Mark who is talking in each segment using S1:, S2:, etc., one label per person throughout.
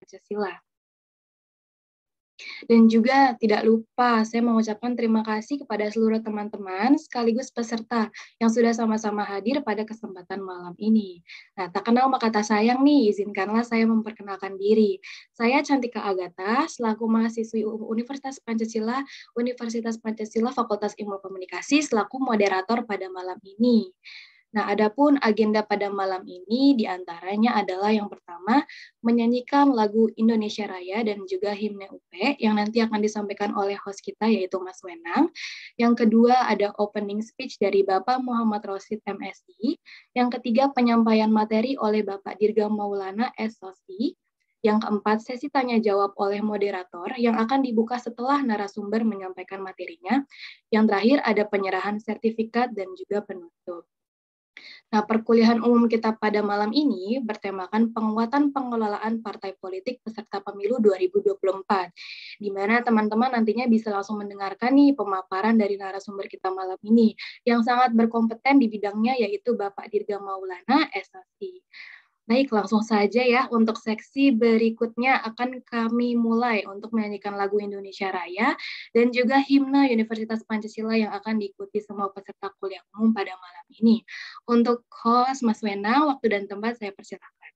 S1: Pancasila. Dan juga tidak lupa saya mengucapkan terima kasih kepada seluruh teman-teman sekaligus peserta yang sudah sama-sama hadir pada kesempatan malam ini. Nah, tak kenal maka tak sayang nih, izinkanlah saya memperkenalkan diri. Saya Cantika Agatha, selaku mahasiswi Universitas Pancasila Fakultas Ilmu Komunikasi, selaku moderator pada malam ini. Nah, adapun agenda pada malam ini diantaranya adalah yang pertama, menyanyikan lagu Indonesia Raya dan juga himne UP yang nanti akan disampaikan oleh host kita yaitu Mas Wenang. Yang kedua ada opening speech dari Bapak Muhammad Rosid MSI. Yang ketiga penyampaian materi oleh Bapak Dirga Maulana SOSI. Yang keempat sesi tanya jawab oleh moderator yang akan dibuka setelah narasumber menyampaikan materinya. Yang terakhir ada penyerahan sertifikat dan juga penutup. Nah, perkuliahan umum kita pada malam ini bertemakan penguatan pengelolaan partai politik peserta pemilu 2024, di mana teman-teman nantinya bisa langsung mendengarkan nih pemaparan dari narasumber kita malam ini, yang sangat berkompeten di bidangnya yaitu Bapak Dirga Maulana, SSI. Baik, langsung saja ya. Untuk seksi berikutnya akan kami mulai untuk menyanyikan lagu Indonesia Raya dan juga himne Universitas Pancasila yang akan diikuti semua peserta kuliah umum pada malam ini. Untuk host Mas Wena, waktu dan tempat saya persilakan.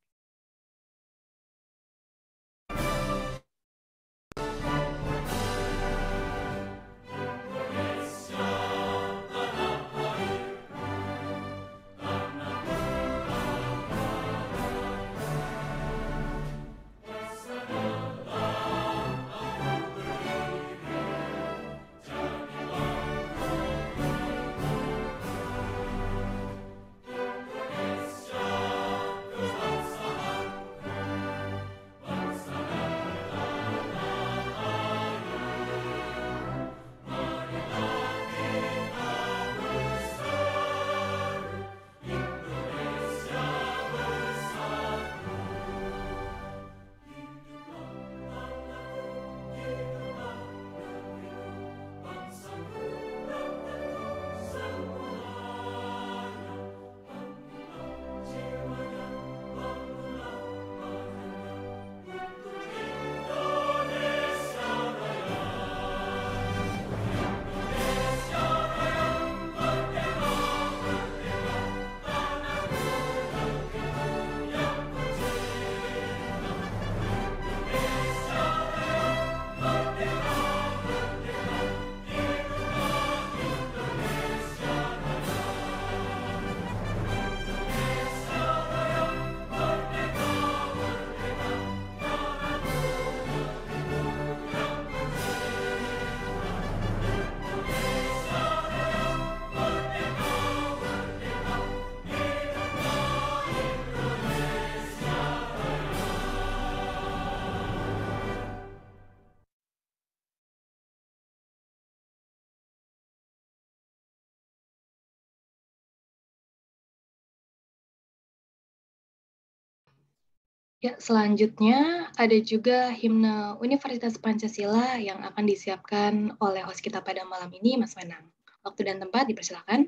S1: Ya, selanjutnya ada juga himne Universitas Pancasila yang akan disiapkan oleh host kita pada malam ini, Mas Wenang. Waktu dan tempat dipersilakan.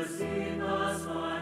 S2: Universitas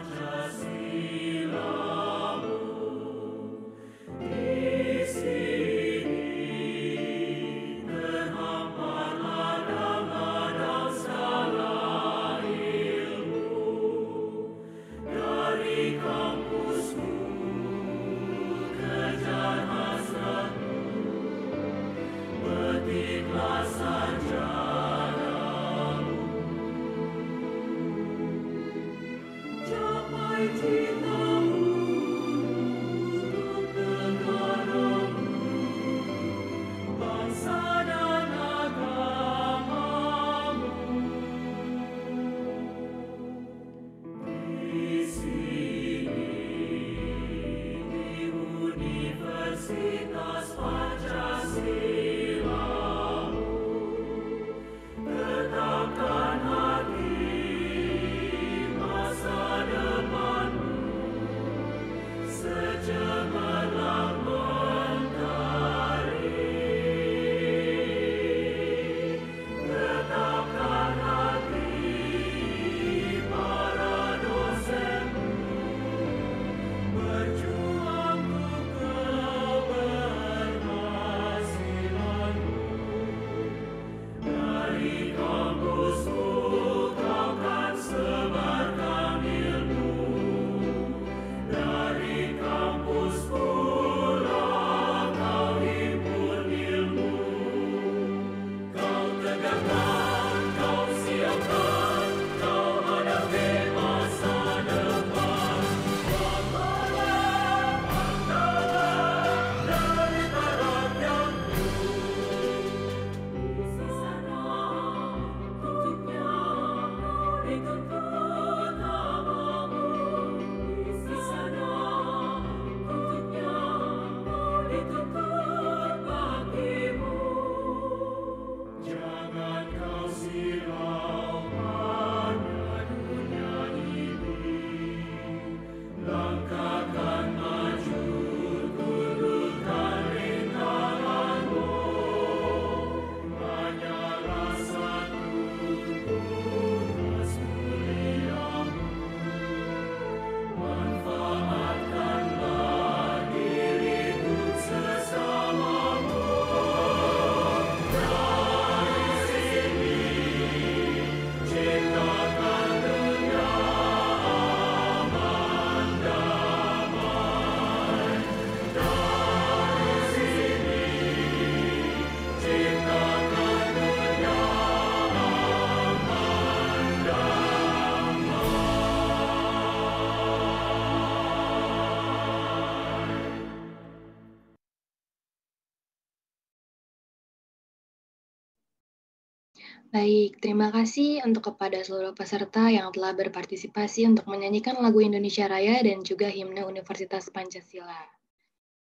S1: Baik, terima kasih untuk kepada seluruh peserta yang telah berpartisipasi untuk menyanyikan lagu Indonesia Raya dan juga himne Universitas Pancasila.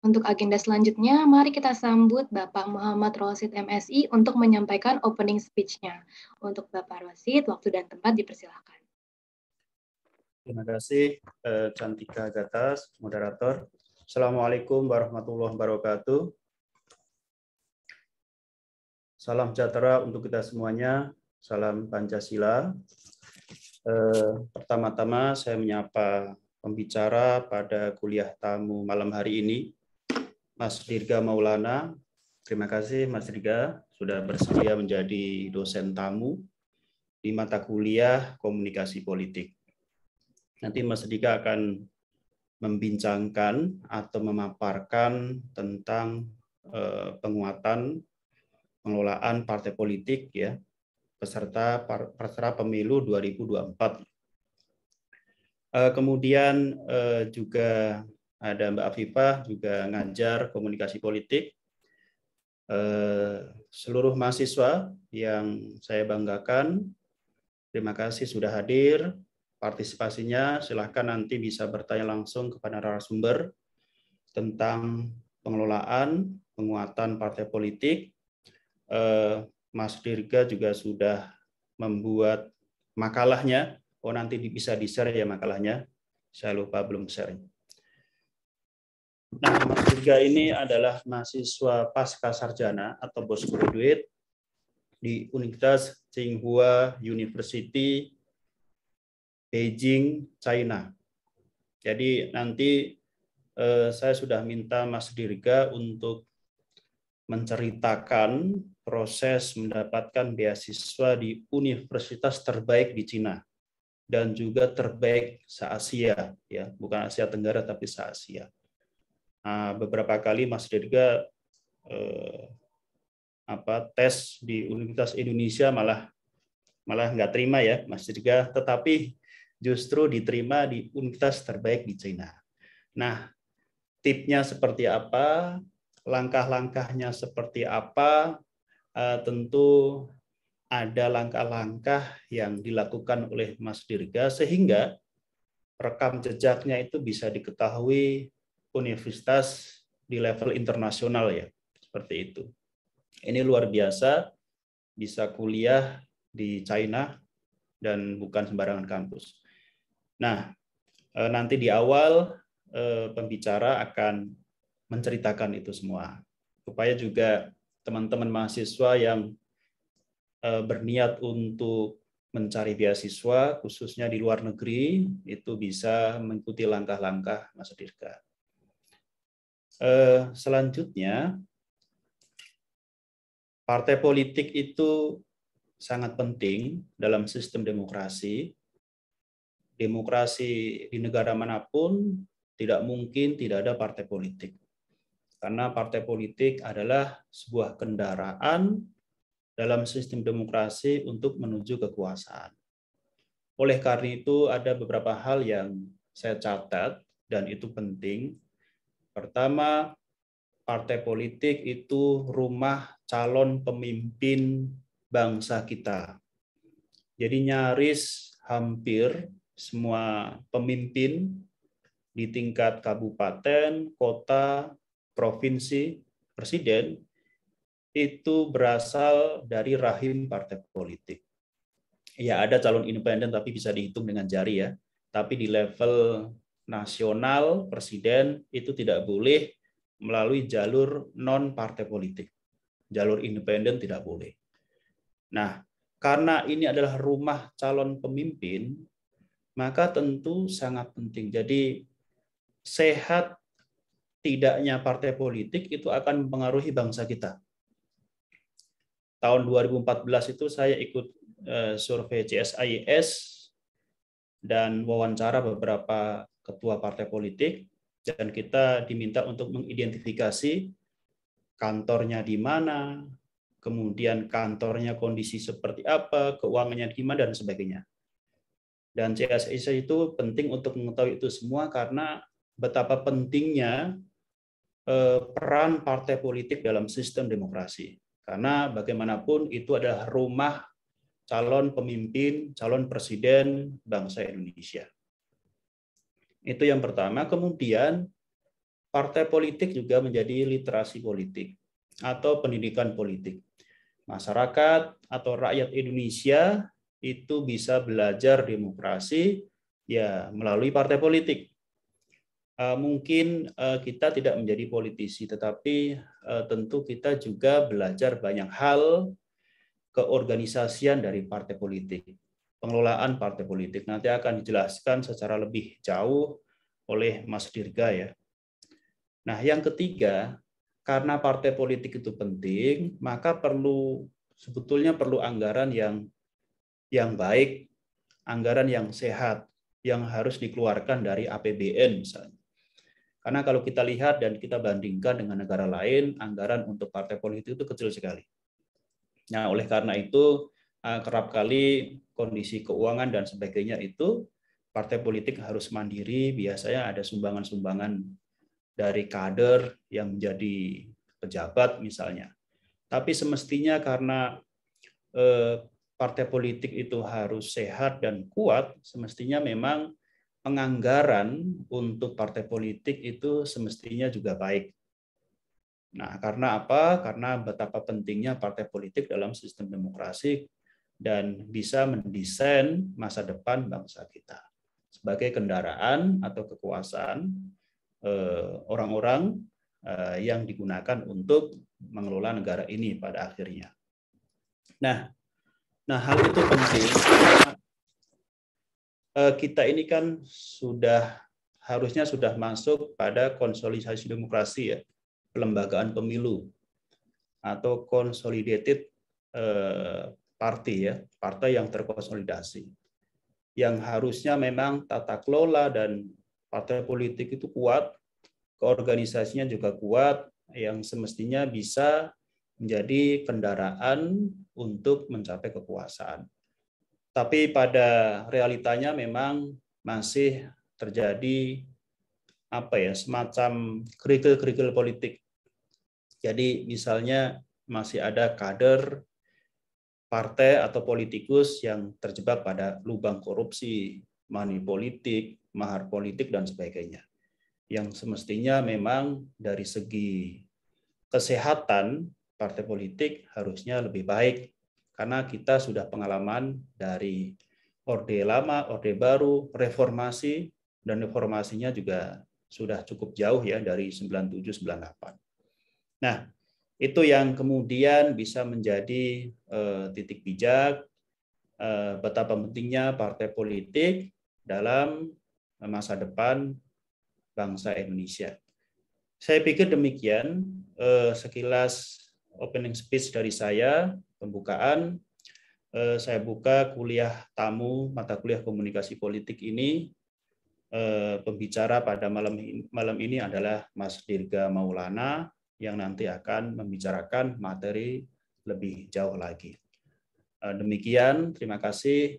S1: Untuk agenda selanjutnya, mari kita sambut Bapak Muhammad Rosid MSI untuk menyampaikan opening speech-nya. Untuk Bapak Rosid, waktu dan tempat dipersilakan.
S2: Terima kasih, Cantika Gatas, moderator. Assalamualaikum warahmatullahi wabarakatuh. Salam sejahtera untuk kita semuanya. Salam Pancasila. Pertama-tama saya menyapa pembicara pada kuliah tamu malam hari ini, Mas Dirga Maulana. Terima kasih Mas Dirga sudah bersedia menjadi dosen tamu di mata kuliah Komunikasi Politik. Nanti Mas Dirga akan membincangkan atau memaparkan tentang penguatan pengelolaan partai politik ya peserta pemilu 2024. Kemudian juga ada Mbak Afifah juga ngajar komunikasi politik. Seluruh mahasiswa yang saya banggakan, terima kasih sudah hadir. Partisipasinya silahkan nanti bisa bertanya langsung kepada narasumber tentang pengelolaan penguatan partai politik. Mas Dirga juga sudah membuat makalahnya. Oh, nanti bisa di-share ya makalahnya. Saya lupa belum share. Nah, Mas Dirga ini adalah mahasiswa pasca sarjana atau postgraduate di Universitas Tsinghua University, Beijing, China. Jadi nanti saya sudah minta Mas Dirga untuk menceritakan proses mendapatkan beasiswa di universitas terbaik di Cina dan juga terbaik se-Asia, ya, bukan Asia Tenggara tapi se-Asia. Nah, beberapa kali Mas Dirga tes di Universitas Indonesia malah nggak terima ya Mas Dirga, tetapi justru diterima di universitas terbaik di Cina. Nah, tipsnya seperti apa? Langkah-langkahnya seperti apa, tentu ada langkah-langkah yang dilakukan oleh Mas Dirga sehingga rekam jejaknya itu bisa diketahui universitas di level internasional ya, seperti itu. Ini luar biasa, bisa kuliah di China dan bukan sembarangan kampus. Nah, nanti di awal pembicara akan menceritakan itu semua, supaya juga teman-teman mahasiswa yang berniat untuk mencari beasiswa, khususnya di luar negeri, itu bisa mengikuti langkah-langkah Mas Dirga. Selanjutnya, partai politik itu sangat penting dalam sistem demokrasi. Demokrasi di negara manapun tidak mungkin tidak ada partai politik. Karena partai politik adalah sebuah kendaraan dalam sistem demokrasi untuk menuju kekuasaan. Oleh karena itu ada beberapa hal yang saya catat dan itu penting. Pertama, partai politik itu rumah calon pemimpin bangsa kita. Jadi nyaris hampir semua pemimpin di tingkat kabupaten, kota, provinsi, presiden, itu berasal dari rahim partai politik. Ya ada calon independen tapi bisa dihitung dengan jari ya. Tapi di level nasional, presiden itu tidak boleh melalui jalur non-partai politik. Jalur independen tidak boleh. Nah, karena ini adalah rumah calon pemimpin, maka tentu sangat penting. Jadi sehat tidaknya partai politik itu akan mempengaruhi bangsa kita. Tahun 2014 itu saya ikut survei CSIS dan wawancara beberapa ketua partai politik, dan kita diminta untuk mengidentifikasi kantornya di mana, kemudian kantornya kondisi seperti apa, keuangannya gimana, dan sebagainya. Dan CSIS itu penting untuk mengetahui itu semua karena betapa pentingnya peran partai politik dalam sistem demokrasi. Karena bagaimanapun itu adalah rumah calon pemimpin, calon presiden bangsa Indonesia. Itu yang pertama. Kemudian partai politik juga menjadi literasi politik atau pendidikan politik. Masyarakat atau rakyat Indonesia itu bisa belajar demokrasi ya melalui partai politik. Mungkin kita tidak menjadi politisi, tetapi tentu kita juga belajar banyak hal keorganisasian dari partai politik, pengelolaan partai politik. Nanti akan dijelaskan secara lebih jauh oleh Mas Dirga ya. Nah, yang ketiga, karena partai politik itu penting, maka sebetulnya perlu anggaran yang baik, anggaran yang sehat, yang harus dikeluarkan dari APBN misalnya. Karena kalau kita lihat dan kita bandingkan dengan negara lain, anggaran untuk partai politik itu kecil sekali. Nah, oleh karena itu, kerap kali kondisi keuangan dan sebagainya itu, partai politik harus mandiri, biasanya ada sumbangan-sumbangan dari kader yang menjadi pejabat misalnya. Tapi semestinya karena partai politik itu harus sehat dan kuat, semestinya memang penganggaran untuk partai politik itu semestinya juga baik. Nah, karena apa? Karena betapa pentingnya partai politik dalam sistem demokrasi dan bisa mendesain masa depan bangsa kita sebagai kendaraan atau kekuasaan orang-orang yang digunakan untuk mengelola negara ini pada akhirnya. Nah, hal itu penting. Kita ini kan harusnya sudah masuk pada konsolidasi demokrasi ya, pelembagaan pemilu atau consolidated party ya, partai yang terkonsolidasi. Yang harusnya memang tata kelola dan partai politik itu kuat, keorganisasinya juga kuat, yang semestinya bisa menjadi kendaraan untuk mencapai kekuasaan. Tapi pada realitanya memang masih terjadi semacam kerikil-kerikil politik. Jadi misalnya masih ada kader partai atau politikus yang terjebak pada lubang korupsi, money politik, mahar politik dan sebagainya. Yang semestinya memang dari segi kesehatan partai politik harusnya lebih baik. Karena kita sudah pengalaman dari Orde Lama, Orde Baru, reformasi, dan reformasinya juga sudah cukup jauh ya dari 97-98. Nah, itu yang kemudian bisa menjadi titik bijak betapa pentingnya partai politik dalam masa depan bangsa Indonesia. Saya pikir demikian sekilas opening speech dari saya. Pembukaan, saya buka kuliah tamu mata kuliah komunikasi politik ini. Pembicara pada malam ini adalah Mas Dirga Maulana yang nanti akan membicarakan materi lebih jauh lagi. Demikian, terima kasih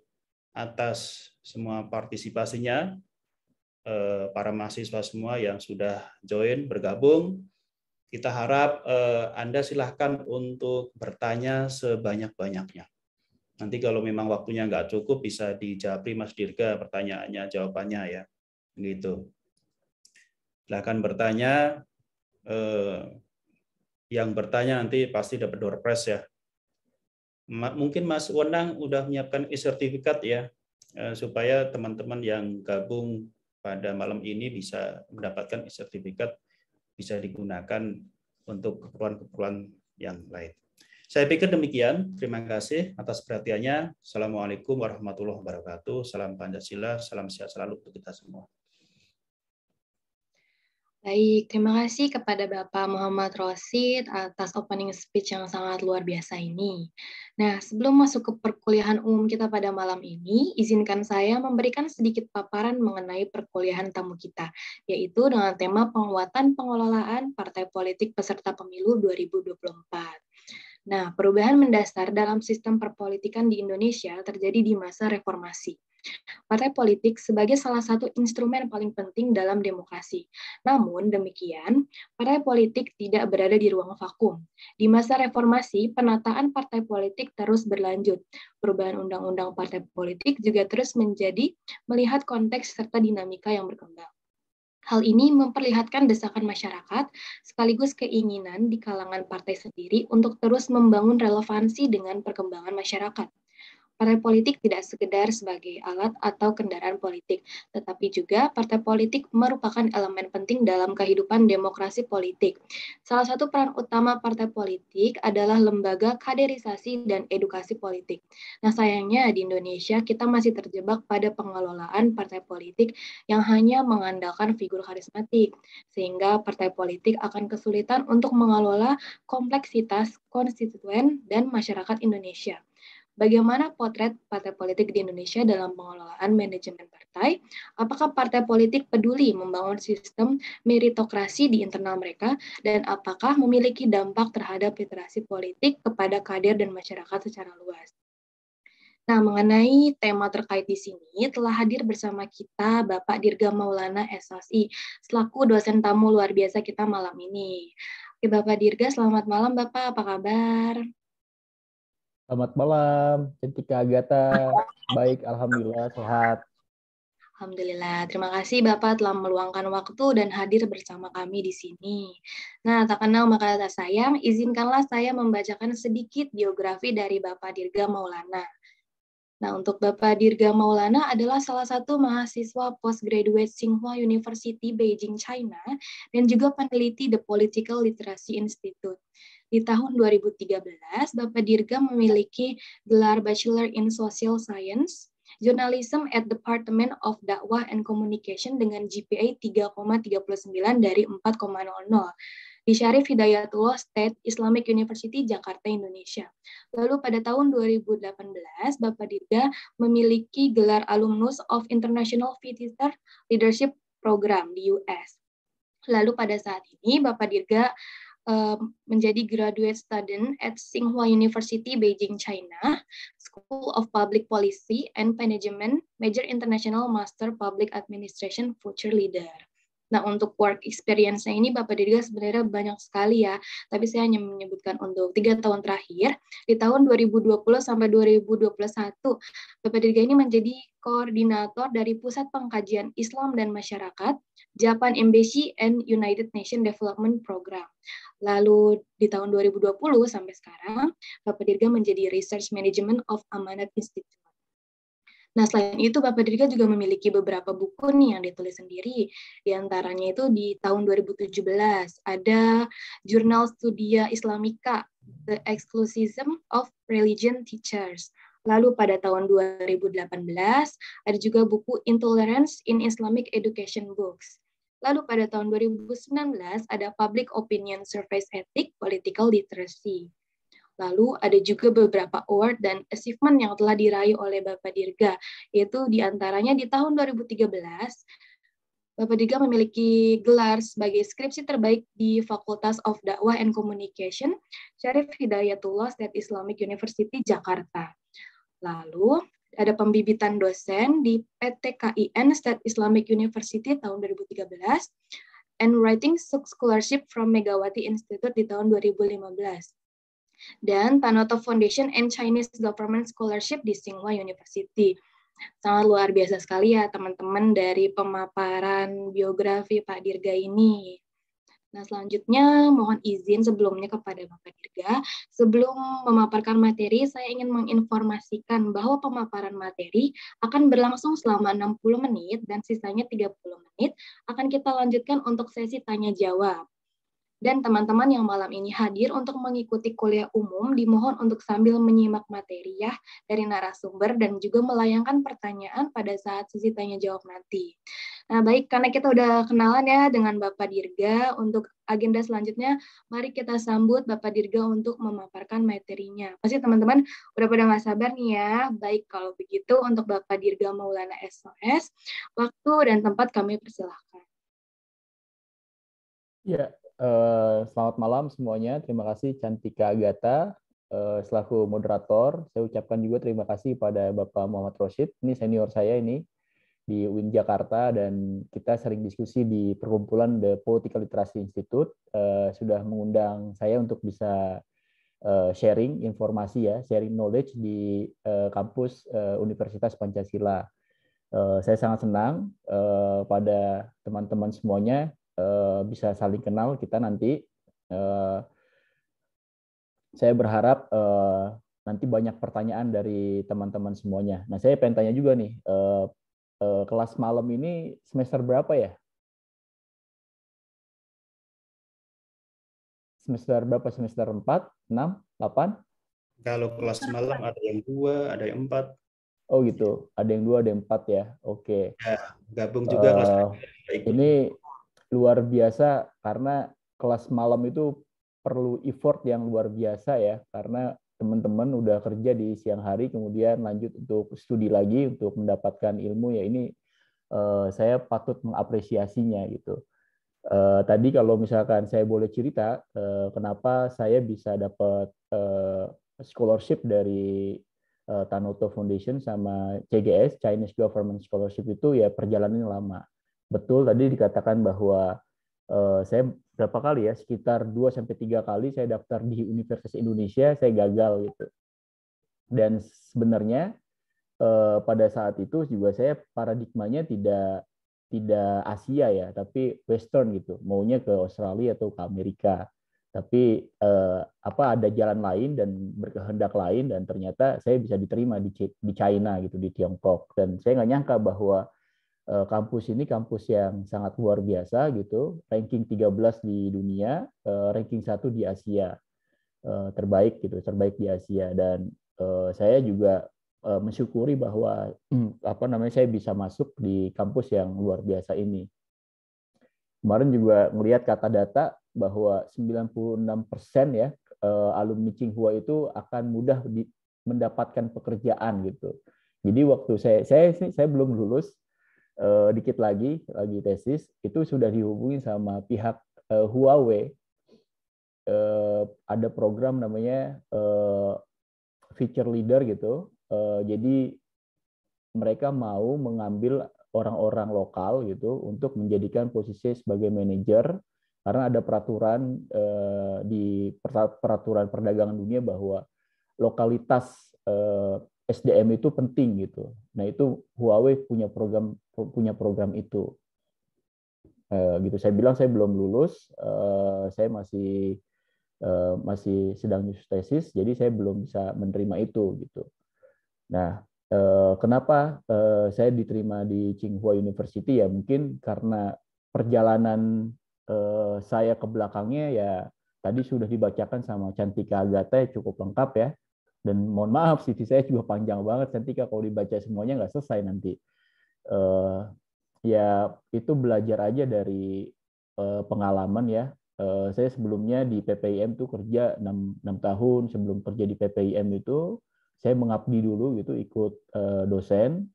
S2: atas semua partisipasinya, para mahasiswa semua yang sudah join, bergabung. Kita harap Anda silahkan untuk bertanya sebanyak-banyaknya. Nanti kalau memang waktunya nggak cukup, bisa dijawab Mas Dirga pertanyaannya, jawabannya ya. Gitu. Silahkan bertanya. Yang bertanya nanti pasti dapat door prize ya. Mungkin Mas Wenang udah menyiapkan e-sertifikat ya, supaya teman-teman yang gabung pada malam ini bisa mendapatkan e-sertifikat, bisa digunakan untuk keperluan-keperluan yang lain. Saya pikir demikian. Terima kasih atas perhatiannya. Assalamualaikum warahmatullahi wabarakatuh. Salam Pancasila, salam sehat selalu untuk kita semua.
S1: Baik, terima kasih kepada Bapak Muhammad Rosid atas opening speech yang sangat luar biasa ini. Nah, sebelum masuk ke perkuliahan umum kita pada malam ini, izinkan saya memberikan sedikit paparan mengenai perkuliahan tamu kita, yaitu dengan tema penguatan pengelolaan partai politik peserta pemilu 2024. Nah, perubahan mendasar dalam sistem perpolitikan di Indonesia terjadi di masa reformasi. partai politik sebagai salah satu instrumen paling penting dalam demokrasi. Namun demikian, partai politik tidak berada di ruang vakum. Di masa reformasi, penataan partai politik terus berlanjut. Perubahan undang-undang partai politik juga terus menjadi melihat konteks serta dinamika yang berkembang. Hal ini memperlihatkan desakan masyarakat sekaligus keinginan di kalangan partai sendiri untuk terus membangun relevansi dengan perkembangan masyarakat. Partai politik tidak sekedar sebagai alat atau kendaraan politik, tetapi juga partai politik merupakan elemen penting dalam kehidupan demokrasi politik. Salah satu peran utama partai politik adalah lembaga kaderisasi dan edukasi politik. Nah, sayangnya di Indonesia kita masih terjebak pada pengelolaan partai politik yang hanya mengandalkan figur karismatik, sehingga partai politik akan kesulitan untuk mengelola kompleksitas konstituen dan masyarakat Indonesia. Bagaimana potret partai politik di Indonesia dalam pengelolaan manajemen partai? Apakah partai politik peduli membangun sistem meritokrasi di internal mereka? Dan apakah memiliki dampak terhadap literasi politik kepada kader dan masyarakat secara luas? Nah, mengenai tema terkait di sini, telah hadir bersama kita Bapak Dirga Maulana SSI, selaku dosen tamu luar biasa kita malam ini. Oke, Bapak Dirga, selamat malam Bapak, apa kabar?
S3: Selamat malam, Cantika Agatha. Baik, alhamdulillah sehat.
S1: Alhamdulillah, terima kasih Bapak telah meluangkan waktu dan hadir bersama kami di sini. Nah, tak kenal maka tak sayang, izinkanlah saya membacakan sedikit biografi dari Bapak Dirga Maulana. Nah, untuk Bapak Dirga Maulana adalah salah satu mahasiswa postgraduate Tsinghua University, Beijing, China, dan juga peneliti The Political Literacy Institute. Di tahun 2013, Bapak Dirga memiliki gelar Bachelor in Social Science, Journalism at Department of Dakwah and Communication dengan GPA 3,39 dari 4,00 di Syarif Hidayatullah State Islamic University, Jakarta, Indonesia. Lalu pada tahun 2018, Bapak Dirga memiliki gelar Alumnus of International Visitor Leadership Program di US. Lalu pada saat ini, Bapak Dirga menjadi graduate student at Tsinghua University, Beijing, China, School of Public Policy and Management, Major International Master Public Administration Future Leader. Nah, untuk work experience-nya ini Bapak Dirga sebenarnya banyak sekali ya, tapi saya hanya menyebutkan untuk 3 tahun terakhir. Di tahun 2020 sampai 2021, Bapak Dirga ini menjadi koordinator dari Pusat Pengkajian Islam dan Masyarakat, Japan Embassy and United Nations Development Program. Lalu di tahun 2020 sampai sekarang, Bapak Dirga menjadi Research Management of Amanat Institute. Nah, selain itu, Bapak Dirga juga memiliki beberapa buku nih yang ditulis sendiri. Di antaranya itu di tahun 2017, ada Jurnal Studia Islamika, The Exclusivism of Religion Teachers. Lalu pada tahun 2018, ada juga buku Intolerance in Islamic Education Books. Lalu pada tahun 2019, ada Public Opinion Surveys Ethic, Political Literacy. Lalu ada juga beberapa award dan achievement yang telah diraih oleh Bapak Dirga, yaitu diantaranya di tahun 2013, Bapak Dirga memiliki gelar sebagai skripsi terbaik di Fakultas of Dakwah and Communication, Syarif Hidayatullah State Islamic University, Jakarta. Lalu ada pembibitan dosen di PTKIN State Islamic University tahun 2013, and Writing Scholarship from Megawati Institute di tahun 2015. Dan Tanoto Foundation and Chinese Government Scholarship di Tsinghua University. Sangat luar biasa sekali ya teman-teman dari pemaparan biografi Pak Dirga ini. Nah, selanjutnya mohon izin sebelumnya kepada Bapak Dirga, sebelum memaparkan materi, saya ingin menginformasikan bahwa pemaparan materi akan berlangsung selama 60 menit dan sisanya 30 menit akan kita lanjutkan untuk sesi tanya-jawab. Dan teman-teman yang malam ini hadir untuk mengikuti kuliah umum dimohon untuk sambil menyimak materi ya dari narasumber dan juga melayangkan pertanyaan pada saat sesi tanya jawab nanti. Nah, baik, karena kita udah kenalan ya dengan Bapak Dirga, untuk agenda selanjutnya mari kita sambut Bapak Dirga untuk memaparkan materinya. Pasti teman-teman udah pada nggak sabar nih ya. Baik, kalau begitu untuk Bapak Dirga Maulana SOS, waktu dan tempat kami persilahkan.
S3: Ya, selamat malam semuanya. Terima kasih Cantika Agatha. selaku moderator. Saya ucapkan juga terima kasih pada Bapak Muhammad Rosyid, ini senior saya ini di UIN Jakarta, dan kita sering diskusi di perkumpulan The Political Literacy Institute. Sudah mengundang saya untuk bisa sharing informasi ya, sharing knowledge di kampus Universitas Pancasila. Saya sangat senang pada teman-teman semuanya bisa saling kenal kita nanti. Saya berharap nanti banyak pertanyaan dari teman-teman semuanya. Nah, saya pengen tanya juga nih, kelas malam ini semester berapa ya? Semester berapa? Semester 4, 6, 8?
S2: Kalau kelas malam ada yang 2, ada yang 4.
S3: Oh gitu, ada yang 2, ada yang 4 ya. Oke.
S2: Ya, gabung juga kelas
S3: ini luar biasa karena kelas malam itu perlu effort yang luar biasa ya, karena teman-teman udah kerja di siang hari kemudian lanjut untuk studi lagi untuk mendapatkan ilmu ya. Ini saya patut mengapresiasinya gitu. Tadi kalau misalkan saya boleh cerita kenapa saya bisa dapat scholarship dari Tanoto Foundation sama CGS, Chinese Government Scholarship, itu ya perjalanannya lama. Betul tadi dikatakan bahwa saya berapa kali ya, sekitar 2-3 kali saya daftar di Universitas Indonesia, saya gagal gitu. Dan sebenarnya pada saat itu juga saya paradigmanya tidak Asia ya, tapi Western gitu, maunya ke Australia atau ke Amerika. Tapi ada jalan lain dan berkehendak lain, dan ternyata saya bisa diterima di China gitu, di Tiongkok. Dan saya nggak nyangka bahwa kampus ini kampus yang sangat luar biasa gitu, ranking 13 di dunia, ranking 1 di Asia, terbaik gitu, terbaik di Asia. Dan saya juga mensyukuri bahwa saya bisa masuk di kampus yang luar biasa ini. Kemarin juga melihat kata data bahwa 96% ya alumni Tsinghua itu akan mudah mendapatkan pekerjaan gitu. Jadi waktu saya belum lulus, dikit lagi tesis, itu sudah dihubungi sama pihak Huawei. Ada program namanya Future Leader gitu. Jadi mereka mau mengambil orang-orang lokal gitu untuk menjadikan posisi sebagai manajer, karena ada peraturan di peraturan perdagangan dunia bahwa lokalitas SDM itu penting gitu. Nah, itu Huawei punya program itu. Gitu. Saya bilang saya belum lulus, saya masih sedang nyusun tesis, jadi saya belum bisa menerima itu gitu. Nah, kenapa saya diterima di Tsinghua University ya, mungkin karena perjalanan saya ke belakangnya ya tadi sudah dibacakan sama Cantika Agatha, ya cukup lengkap ya. Dan mohon maaf, CV saya juga panjang banget, Cantika, kalau dibaca semuanya nggak selesai nanti. Ya itu belajar aja dari pengalaman ya. Saya sebelumnya di PPIM tuh kerja 6 tahun. Sebelum kerja di PPIM itu saya mengabdi dulu gitu, ikut dosen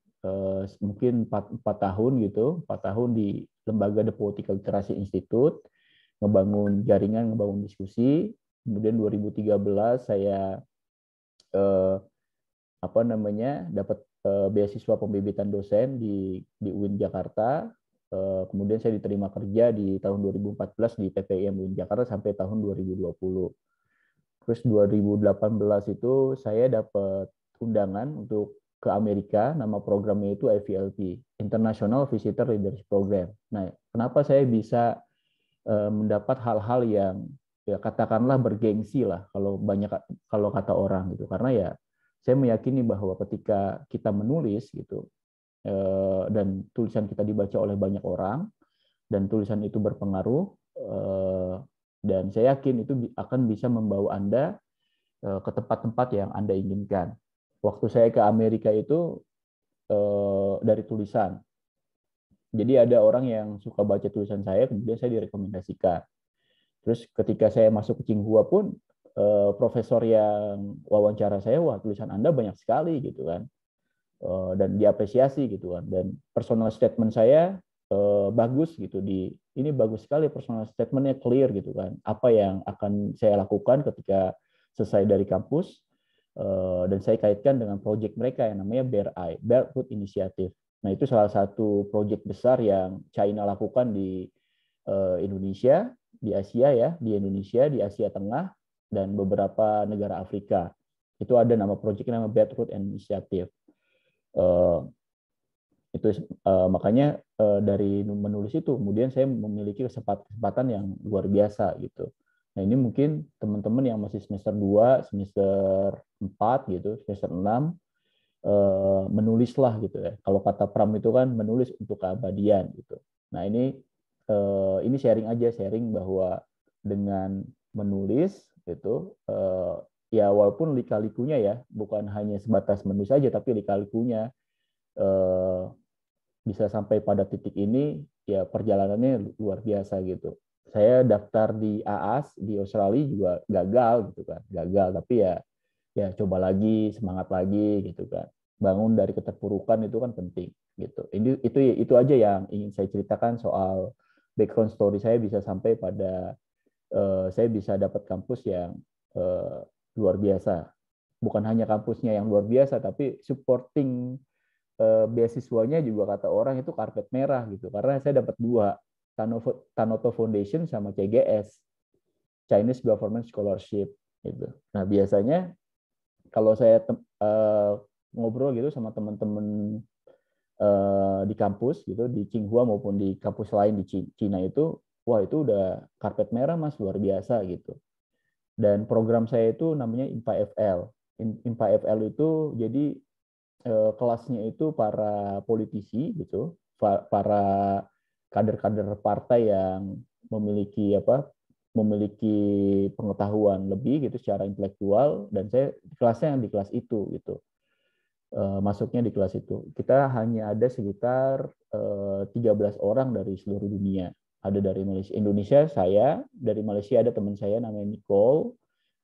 S3: mungkin 4 tahun gitu, 4 tahun di lembaga The Political Literacy Institute, ngebangun jaringan, ngebangun diskusi. Kemudian 2013 saya dapat beasiswa pembibitan dosen di UIN Jakarta. Kemudian saya diterima kerja di tahun 2014 di PPIM UIN Jakarta sampai tahun 2020. Terus 2018 itu saya dapat undangan untuk ke Amerika, nama programnya itu IVLP, International Visitor Leadership Program. Nah, kenapa saya bisa mendapat hal-hal yang ya katakanlah bergengsi lah kalau kata orang gitu, karena ya saya meyakini bahwa ketika kita menulis gitu dan tulisan kita dibaca oleh banyak orang dan tulisan itu berpengaruh, dan saya yakin itu akan bisa membawa Anda ke tempat-tempat yang Anda inginkan. Waktu saya ke Amerika itu dari tulisan. Jadi ada orang yang suka baca tulisan saya, kemudian saya direkomendasikan. Terus ketika saya masuk ke Tsinghua pun, profesor yang wawancara saya, wah tulisan Anda banyak sekali gitu kan, dan diapresiasi gitu kan. Dan personal statement saya bagus gitu, ini bagus sekali personal statementnya, clear gitu kan, apa yang akan saya lakukan ketika selesai dari kampus, dan saya kaitkan dengan proyek mereka yang namanya BRI, Belt Road Initiative. Nah, itu salah satu proyek besar yang China lakukan di Indonesia, di Asia ya, di Indonesia, di Asia Tengah, dan beberapa negara Afrika. Itu ada nama proyeknya, nama Belt Road Initiative. Itu makanya dari menulis itu kemudian saya memiliki kesempatan yang luar biasa gitu. Nah, ini mungkin teman-teman yang masih semester 2, semester 4 gitu, semester 6 menulislah gitu ya. Kalau kata Pram itu kan menulis untuk keabadian gitu. Nah, ini sharing bahwa dengan menulis gitu ya, walaupun lika-likunya ya, bukan hanya sebatas menulis saja, tapi lika-likunya bisa sampai pada titik ini ya, perjalanannya luar biasa gitu. Saya daftar di AAS di Australia juga gagal gitu kan, tapi ya coba lagi, semangat lagi gitu kan. Bangun dari keterpurukan itu kan penting gitu. Itu aja yang ingin saya ceritakan soal background story saya bisa sampai pada saya bisa dapat kampus yang luar biasa. Bukan hanya kampusnya yang luar biasa, tapi supporting beasiswanya juga kata orang itu karpet merah gitu. Karena saya dapat 2, Tanoto Foundation sama CGS, Chinese Government Scholarship gitu. Nah, biasanya kalau saya ngobrol gitu sama teman-teman di kampus gitu, di Tsinghua maupun di kampus lain di Cina itu, wah itu udah karpet merah Mas, luar biasa gitu. Dan program saya itu namanya IMPA FL. IMPA FL itu jadi kelasnya itu para politisi gitu, para kader-kader partai yang memiliki pengetahuan lebih gitu secara intelektual, dan saya kelasnya yang di kelas itu gitu. Masuknya di kelas itu. Kita hanya ada sekitar 13 orang dari seluruh dunia. Ada dari Indonesia saya, dari Malaysia ada teman saya namanya Nicole,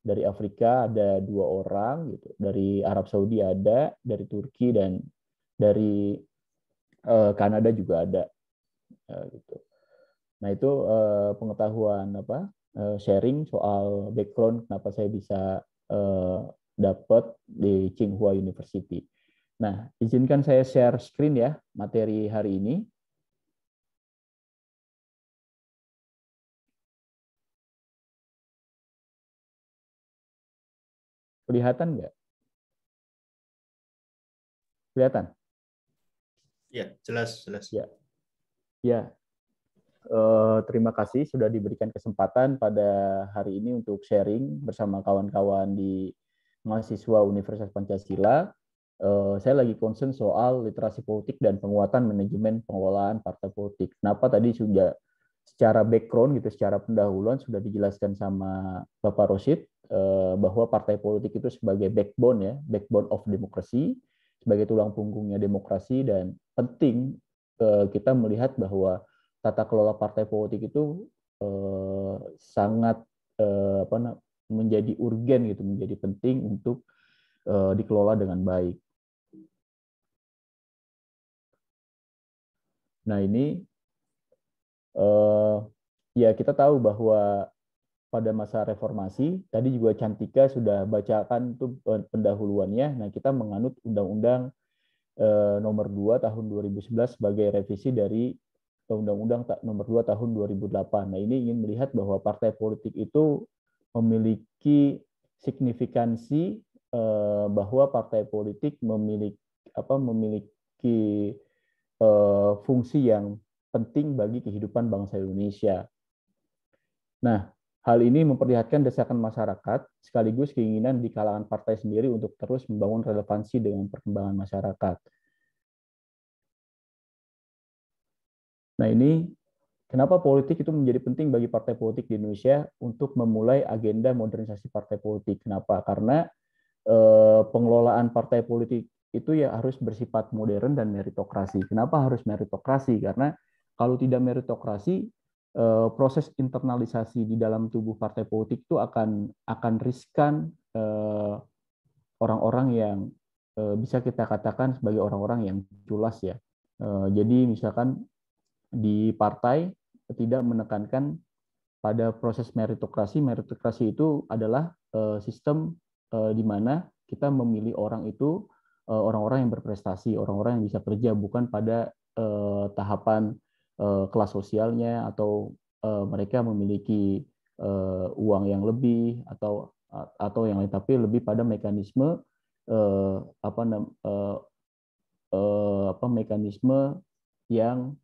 S3: dari Afrika ada 2 orang gitu, dari Arab Saudi ada, dari Turki, dan dari Kanada juga ada gitu. Nah, itu pengetahuan sharing soal background kenapa saya bisa dapat di Tsinghua University. Nah, izinkan saya share screen ya materi hari ini. Kelihatan nggak? Kelihatan?
S2: Ya, jelas.
S3: Ya. Terima kasih sudah diberikan kesempatan pada hari ini untuk sharing bersama kawan-kawan di mahasiswa Universitas Pancasila. Saya lagi concern soal literasi politik dan penguatan manajemen pengelolaan partai politik. Kenapa tadi sudah secara background gitu, secara pendahuluan sudah dijelaskan sama Bapak Rosyid bahwa partai politik itu sebagai backbone of demokrasi, sebagai tulang punggungnya demokrasi, dan penting kita melihat bahwa tata kelola partai politik itu sangat menjadi urgen gitu, menjadi penting untuk dikelola dengan baik. Nah, ini ya kita tahu bahwa pada masa reformasi, tadi juga Cantika sudah bacakan tuh pendahuluannya. Nah, kita menganut Undang-Undang nomor 2 tahun 2011 sebagai revisi dari Undang-Undang nomor 2 tahun 2008. Nah, ini ingin melihat bahwa partai politik itu memiliki signifikansi bahwa partai politik memiliki fungsi yang penting bagi kehidupan bangsa Indonesia. Nah, hal ini memperlihatkan desakan masyarakat sekaligus keinginan di kalangan partai sendiri untuk terus membangun relevansi dengan perkembangan masyarakat. Nah, ini kenapa politik itu menjadi penting bagi partai politik di Indonesia untuk memulai agenda modernisasi partai politik. Kenapa? Karena pengelolaan partai politik itu ya harus bersifat modern dan meritokrasi. Kenapa harus meritokrasi? Karena kalau tidak meritokrasi, proses internalisasi di dalam tubuh partai politik itu akan riskan orang-orang yang bisa kita katakan sebagai orang-orang yang culas ya. Jadi misalkan di partai tidak menekankan pada proses meritokrasi. Meritokrasi itu adalah sistem di mana kita memilih orang itu orang-orang yang berprestasi, orang-orang yang bisa kerja, bukan pada tahapan kelas sosialnya atau mereka memiliki uang yang lebih atau yang lain, tapi lebih pada mekanisme mekanisme yang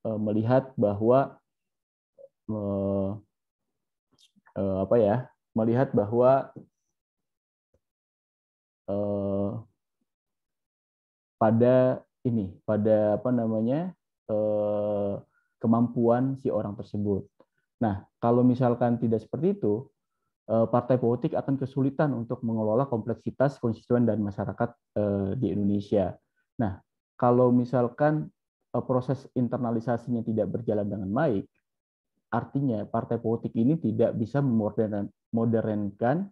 S3: melihat bahwa melihat bahwa pada kemampuan si orang tersebut. Nah, kalau misalkan tidak seperti itu, partai politik akan kesulitan untuk mengelola kompleksitas konstituen dan masyarakat di Indonesia. Nah, kalau misalkan proses internalisasinya tidak berjalan dengan baik, artinya partai politik ini tidak bisa memodernkan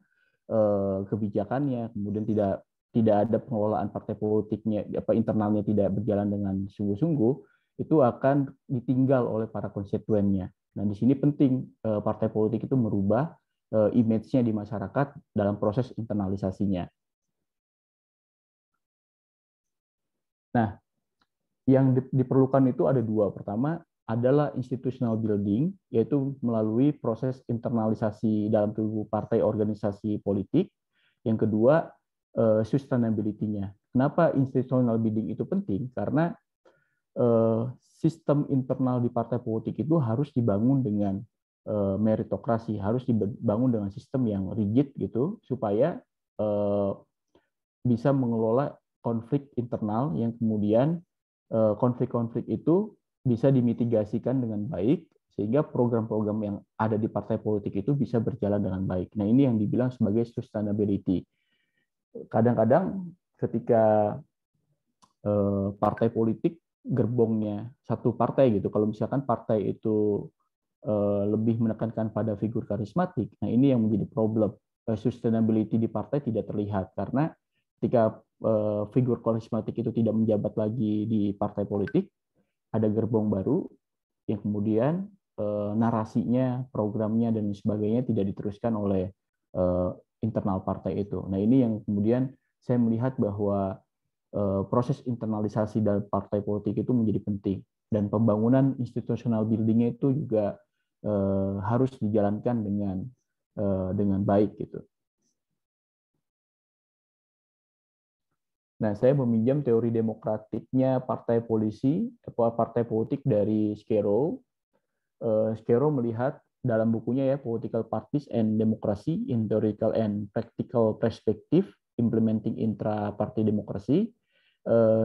S3: kebijakannya, kemudian tidak ada pengelolaan partai politiknya, internalnya tidak berjalan dengan sungguh-sungguh, itu akan ditinggal oleh para konstituennya. Nah, di sini penting partai politik itu merubah image-nya di masyarakat dalam proses internalisasinya. Nah, yang diperlukan itu ada dua. Pertama adalah institutional building, yaitu melalui proses internalisasi dalam tubuh partai organisasi politik. Yang kedua, sustainability-nya. Kenapa institutional building itu penting? Karena sistem internal di partai politik itu harus dibangun dengan meritokrasi, harus dibangun dengan sistem yang rigid gitu, supaya bisa mengelola konflik internal yang kemudian konflik-konflik itu bisa dimitigasikan dengan baik, sehingga program-program yang ada di partai politik itu bisa berjalan dengan baik. Nah, ini yang dibilang sebagai sustainability. Kadang-kadang ketika partai politik gerbongnya satu partai gitu, kalau misalkan partai itu lebih menekankan pada figur karismatik, nah ini yang menjadi problem. Sustainability di partai tidak terlihat karena ketika figur karismatik itu tidak menjabat lagi di partai politik, ada gerbong baru yang kemudian narasinya, programnya dan sebagainya tidak diteruskan oleh internal partai itu. Nah, ini yang kemudian saya melihat bahwa proses internalisasi dalam partai politik itu menjadi penting, dan pembangunan institutional building-nya itu juga harus dijalankan dengan baik gitu. Nah, saya meminjam teori demokratiknya partai politik dari Scarrow. Scarrow melihat dalam bukunya ya, Political Parties and Democracy in Theoretical and Practical Perspective Implementing Intra-Party Democracy.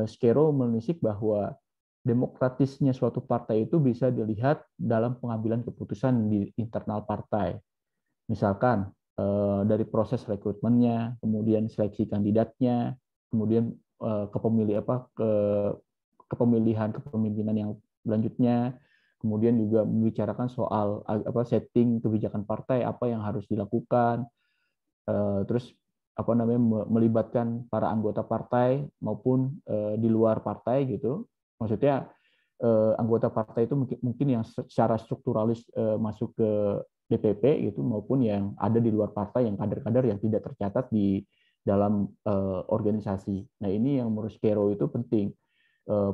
S3: Scarrow menelisik bahwa demokratisnya suatu partai itu bisa dilihat dalam pengambilan keputusan di internal partai. Misalkan dari proses rekrutmennya, kemudian seleksi kandidatnya, kemudian kepemilihan kepemimpinan yang selanjutnya, kemudian juga membicarakan soal setting kebijakan partai, apa yang harus dilakukan, terus melibatkan para anggota partai maupun di luar partai gitu. Maksudnya anggota partai itu mungkin yang secara strukturalis masuk ke DPP gitu, maupun yang ada di luar partai, yang kader-kader yang tidak tercatat di dalam organisasi. Nah, ini yang menurut Scarrow itu penting.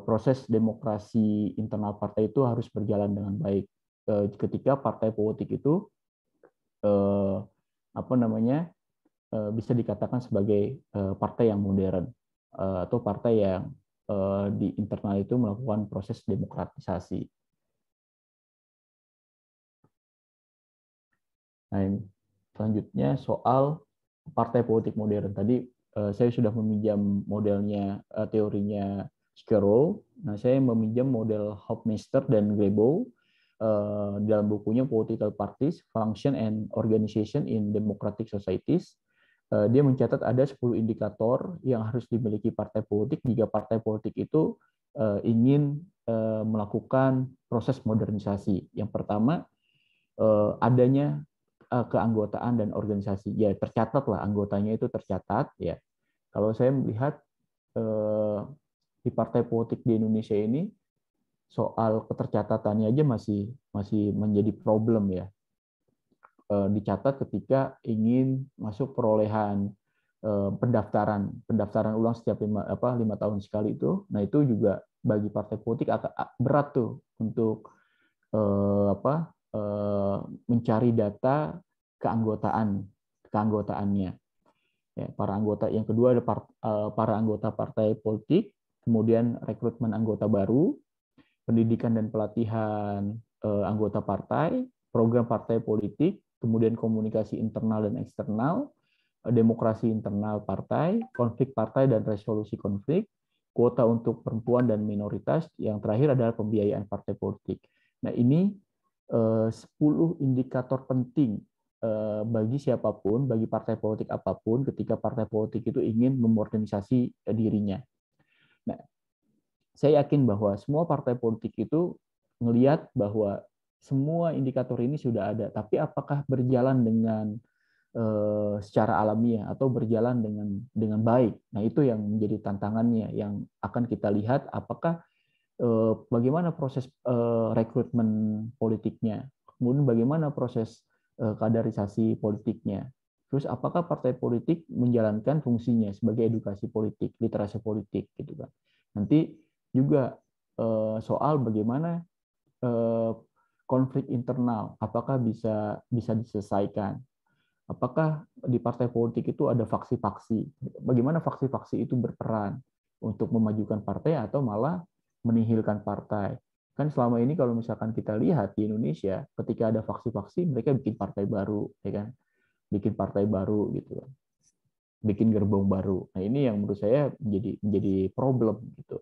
S3: Proses demokrasi internal partai itu harus berjalan dengan baik. Ketika partai politik itu bisa dikatakan sebagai partai yang modern atau partai yang di internal itu melakukan proses demokratisasi. Nah, selanjutnya soal partai politik modern. Tadi saya sudah meminjam modelnya, teorinya Scarrow. Nah, saya meminjam model Hofmeister dan Grabow dalam bukunya Political Parties, Function and Organization in Democratic Societies. Dia mencatat ada 10 indikator yang harus dimiliki partai politik jika partai politik itu ingin melakukan proses modernisasi. Yang pertama, adanya keanggotaan dan organisasi. Ya, tercatatlah anggotanya itu tercatat ya. Kalau saya melihat di partai politik di Indonesia ini soal ketercatatannya aja masih menjadi problem ya. dicatat ketika ingin masuk perolehan pendaftaran ulang setiap 5 tahun sekali itu. Nah, itu juga bagi partai politik agak berat tuh untuk mencari data keanggotaannya. Ya, para anggota yang kedua ada para anggota partai politik, kemudian rekrutmen anggota baru, pendidikan dan pelatihan anggota partai, program partai politik, kemudian komunikasi internal dan eksternal, demokrasi internal partai, konflik partai dan resolusi konflik, kuota untuk perempuan dan minoritas, yang terakhir adalah pembiayaan partai politik. Nah, ini 10 indikator penting bagi siapapun, bagi partai politik apapun, ketika partai politik itu ingin memodernisasi dirinya. Nah, saya yakin bahwa semua partai politik itu melihat bahwa semua indikator ini sudah ada, tapi apakah berjalan dengan secara alamiah atau berjalan dengan baik? Nah, itu yang menjadi tantangannya, yang akan kita lihat apakah bagaimana proses rekrutmen politiknya, kemudian bagaimana proses kaderisasi politiknya. Terus apakah partai politik menjalankan fungsinya sebagai edukasi politik, literasi politik, gitu kan. Nanti juga soal bagaimana konflik internal, apakah bisa diselesaikan. Apakah di partai politik itu ada faksi-faksi? Bagaimana faksi-faksi itu berperan untuk memajukan partai atau malah menihilkan partai? Kan selama ini kalau misalkan kita lihat di Indonesia, ketika ada faksi-faksi, mereka bikin partai baru, ya kan? Bikin partai baru gitu, bikin gerbong baru. Nah, ini yang menurut saya menjadi problem gitu.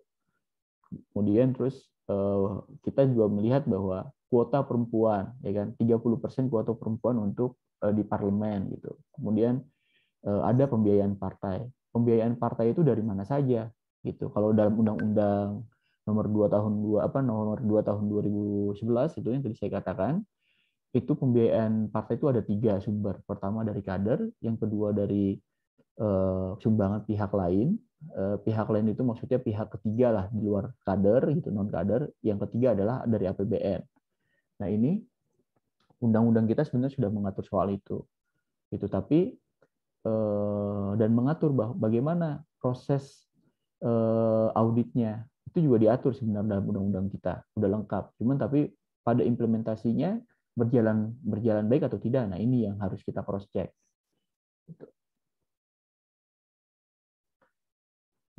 S3: Kemudian terus kita juga melihat bahwa kuota perempuan, ya kan, 30% kuota perempuan untuk di parlemen gitu. Kemudian ada pembiayaan partai. Pembiayaan partai itu dari mana saja gitu. Kalau dalam Undang-Undang nomor 2 tahun 2011 itu yang tadi saya katakan, itu pembiayaan partai itu ada 3 sumber. Pertama dari kader, yang kedua dari sumbangan pihak lain. Pihak lain itu maksudnya pihak ketiga lah di luar kader gitu, non kader. Yang ketiga adalah dari APBN. Nah, ini undang-undang kita sebenarnya sudah mengatur soal itu. Tapi dan mengatur bagaimana proses auditnya itu juga diatur sebenarnya dalam undang-undang kita, sudah lengkap. Cuman tapi pada implementasinya berjalan baik atau tidak. Nah, ini yang harus kita cross check.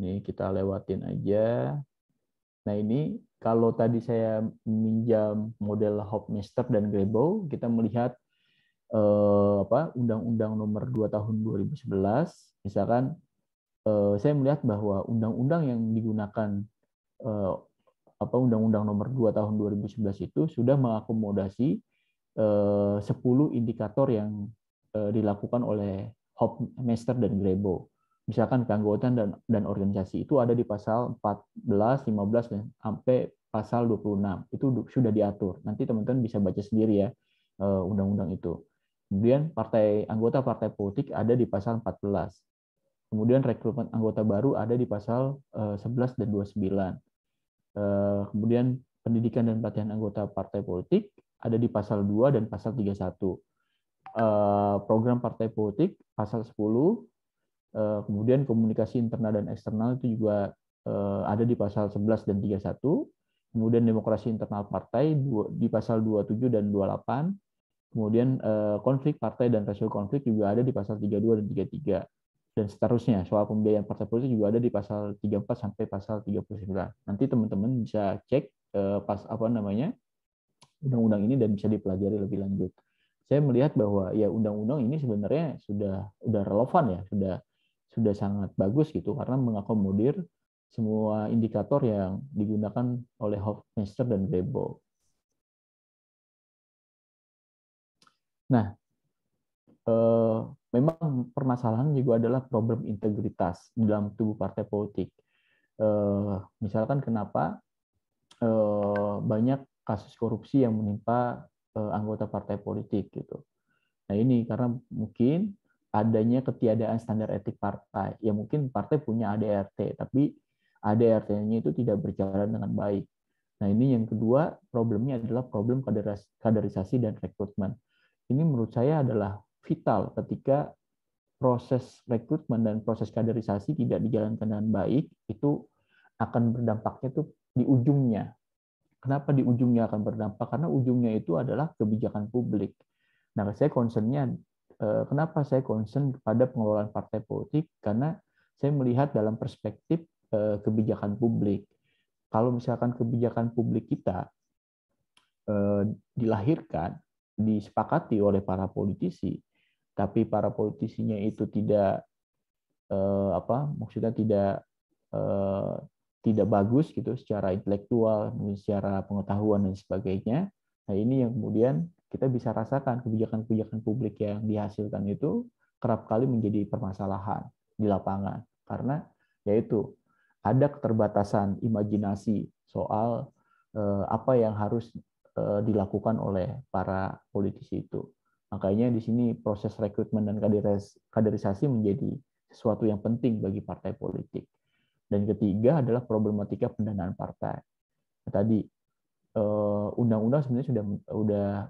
S3: Ini kita lewatin aja. Nah, ini kalau tadi saya meminjam model Hofmeister dan Grebow, kita melihat Undang-Undang nomor 2 tahun 2011, misalkan saya melihat bahwa undang-undang yang digunakan Undang-Undang nomor 2 tahun 2011 itu sudah mengakomodasi 10 indikator yang dilakukan oleh Hofmeister dan Grebow. Misalkan keanggotaan dan organisasi itu ada di pasal 14, 15 dan sampai pasal 26. Itu sudah diatur. Nanti teman-teman bisa baca sendiri ya undang-undang itu. Kemudian anggota partai politik ada di pasal 14. Kemudian rekrutmen anggota baru ada di pasal 11 dan 29. Kemudian pendidikan dan pelatihan anggota partai politik ada di pasal 2 dan pasal 31. Program partai politik pasal 10. Kemudian komunikasi internal dan eksternal itu juga ada di pasal 11 dan 31. Kemudian demokrasi internal partai di pasal 27 dan 28. Kemudian konflik partai dan resolusi konflik juga ada di pasal 32 dan 33. Dan seterusnya, soal pembiayaan partai politik juga ada di pasal 34 sampai pasal 39. Nanti teman-teman bisa cek undang-undang ini dan bisa dipelajari lebih lanjut. Saya melihat bahwa ya undang-undang ini sebenarnya sudah relevan ya, sudah sangat bagus gitu karena mengakomodir semua indikator yang digunakan oleh Hofmeister dan Grebow. Nah, memang permasalahan juga adalah problem integritas di dalam tubuh partai politik. Misalkan kenapa banyak kasus korupsi yang menimpa anggota partai politik gitu. Nah, ini karena mungkin adanya ketiadaan standar etik partai. Ya mungkin partai punya ADRT, tapi ADRT-nya itu tidak berjalan dengan baik. Nah, ini yang kedua, problemnya adalah problem kaderisasi dan rekrutmen. ini menurut saya adalah vital ketika proses rekrutmen dan proses kaderisasi tidak dijalankan dengan baik, itu akan berdampaknya tuh di ujungnya. Kenapa di ujungnya akan berdampak? Karena ujungnya itu adalah kebijakan publik. Nah, saya concern-nya, kenapa saya concern kepada pengelolaan partai politik? Karena saya melihat dalam perspektif kebijakan publik. Kalau misalkan kebijakan publik kita dilahirkan, disepakati oleh para politisi, tapi para politisinya itu tidak maksudnya tidak bagus gitu secara intelektual, secara pengetahuan dan sebagainya. Nah, ini yang kemudian kita bisa rasakan kebijakan-kebijakan publik yang dihasilkan itu kerap kali menjadi permasalahan di lapangan karena yaitu ada keterbatasan imajinasi soal apa yang harus dilakukan oleh para politisi itu. Makanya di sini proses rekrutmen dan kaderisasi menjadi sesuatu yang penting bagi partai politik. Dan ketiga adalah problematika pendanaan partai. Nah, tadi undang-undang sebenarnya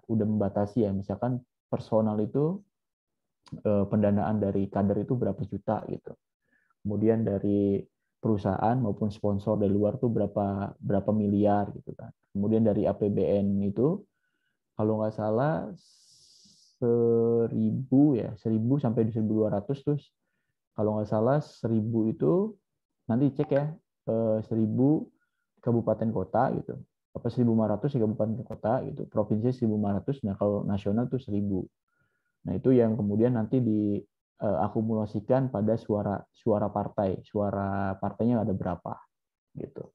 S3: sudah membatasi ya, misalkan personal itu pendanaan dari kader itu berapa juta gitu. Kemudian dari perusahaan maupun sponsor dari luar tuh berapa miliar gitu kan. Kemudian dari APBN itu kalau nggak salah 1.000 sampai 1.200 terus kalau nggak salah 1.000 itu nanti cek ya 1.000 kabupaten kota gitu apa 1.500 kabupaten kota gitu provinsi 1.500 nah kalau nasional tuh 1.000 nah itu yang kemudian nanti diakumulasikan pada suara partainya ada berapa gitu.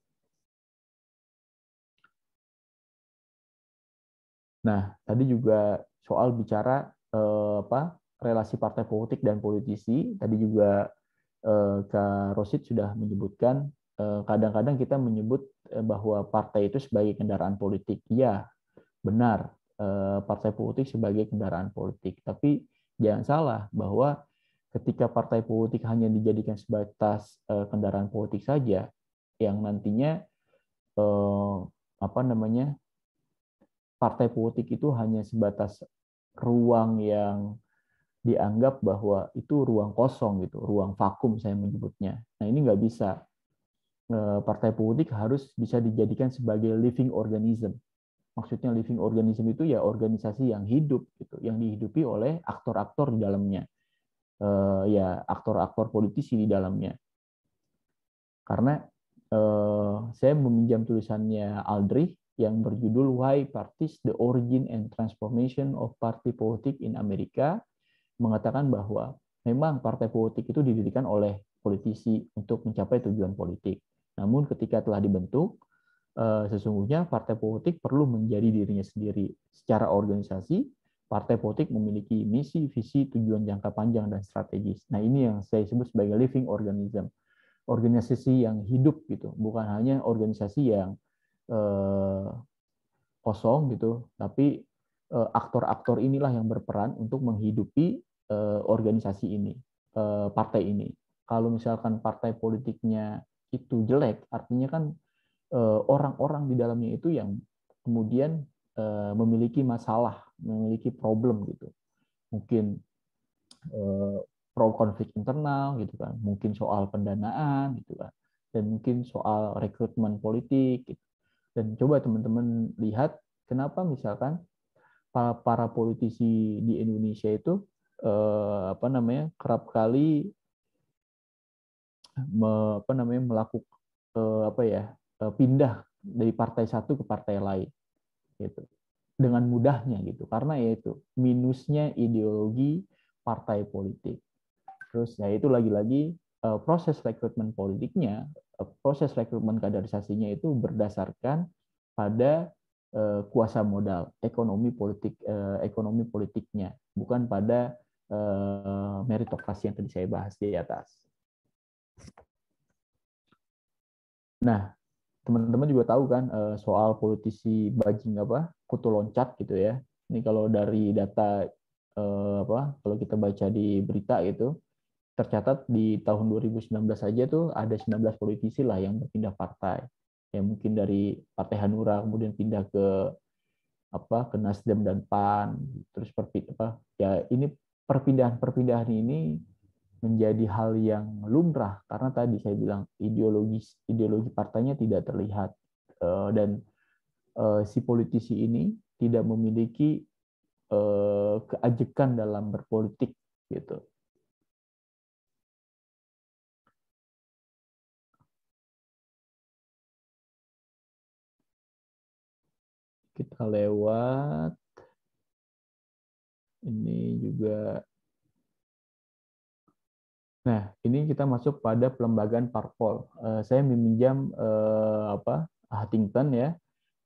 S3: Nah tadi juga soal bicara relasi partai politik dan politisi tadi juga Kak Rosid sudah menyebutkan kadang-kadang kita menyebut bahwa partai itu sebagai kendaraan politik. Ya, benar, partai politik sebagai kendaraan politik. Tapi jangan salah bahwa ketika partai politik hanya dijadikan sebatas kendaraan politik saja, yang nantinya partai politik itu hanya sebatas ruang yang dianggap bahwa itu ruang kosong gitu, ruang vakum saya menyebutnya. Nah ini nggak bisa. Partai politik harus bisa dijadikan sebagai living organism. Maksudnya living organism itu ya organisasi yang hidup gitu, yang dihidupi oleh aktor-aktor di dalamnya, ya aktor-aktor politisi di dalamnya. Karena saya meminjam tulisannya Aldrich yang berjudul Why Parties: The Origin and Transformation of Party Politics in America, mengatakan bahwa memang partai politik itu didirikan oleh politisi untuk mencapai tujuan politik. Namun ketika telah dibentuk, sesungguhnya partai politik perlu menjadi dirinya sendiri. Secara organisasi, partai politik memiliki misi, visi, tujuan jangka panjang, dan strategis. Nah ini yang saya sebut sebagai living organism. Organisasi yang hidup gitu, bukan hanya organisasi yang kosong gitu, tapi aktor-aktor inilah yang berperan untuk menghidupi organisasi ini, partai ini. Kalau misalkan partai politiknya itu jelek, artinya kan orang-orang di dalamnya itu yang kemudian memiliki masalah, memiliki problem gitu. Mungkin pro konflik internal gitu kan, mungkin soal pendanaan gitu kan, dan mungkin soal rekrutmen politik. Gitu. Dan coba teman-teman lihat kenapa misalkan para politisi di Indonesia itu kerap kali melakukan pindah dari partai satu ke partai lain gitu dengan mudahnya gitu karena yaitu minusnya ideologi partai politik. Terus ya itu lagi-lagi proses rekrutmen politiknya, proses rekrutmen kaderisasinya itu berdasarkan pada kuasa modal ekonomi politiknya, bukan pada meritokrasi yang tadi saya bahas di atas. Nah, teman-teman juga tahu kan soal politisi bajing kutu loncat gitu ya. Ini kalau dari data kalau kita baca di berita gitu, tercatat di tahun 2019 saja tuh ada 19 politisi lah yang berpindah partai. Ya mungkin dari Partai Hanura kemudian pindah ke ke Nasdem dan PAN, terus ini perpindahan ini menjadi hal yang lumrah karena tadi saya bilang ideologi partainya tidak terlihat, dan si politisi ini tidak memiliki keajekan dalam berpolitik gitu. Kita lewat ini juga. Nah, ini kita masuk pada pelembagaan parpol. Saya meminjam Huntington ya,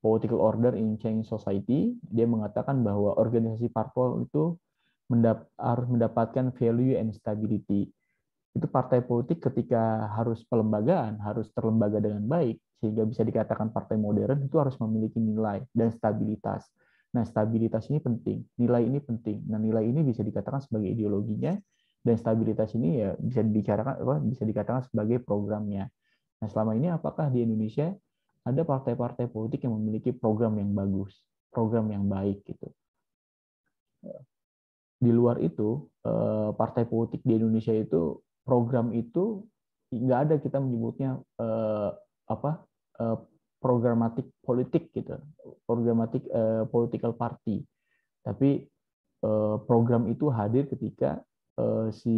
S3: Political Order in Change Society. Dia mengatakan bahwa organisasi parpol itu harus mendapatkan value and stability. Itu partai politik ketika harus pelembagaan, harus terlembaga dengan baik, sehingga bisa dikatakan partai modern, itu harus memiliki nilai dan stabilitas. Nah, stabilitas ini penting, nilai ini penting. Nah, nilai ini bisa dikatakan sebagai ideologinya, dan stabilitas ini ya bisa dikatakan sebagai programnya. Nah, selama ini apakah di Indonesia ada partai-partai politik yang memiliki program yang bagus, program yang baik gitu? Di luar itu, partai politik di Indonesia itu program itu nggak ada, kita menyebutnya programatik politik gitu, programatik political party. Tapi program itu hadir ketika si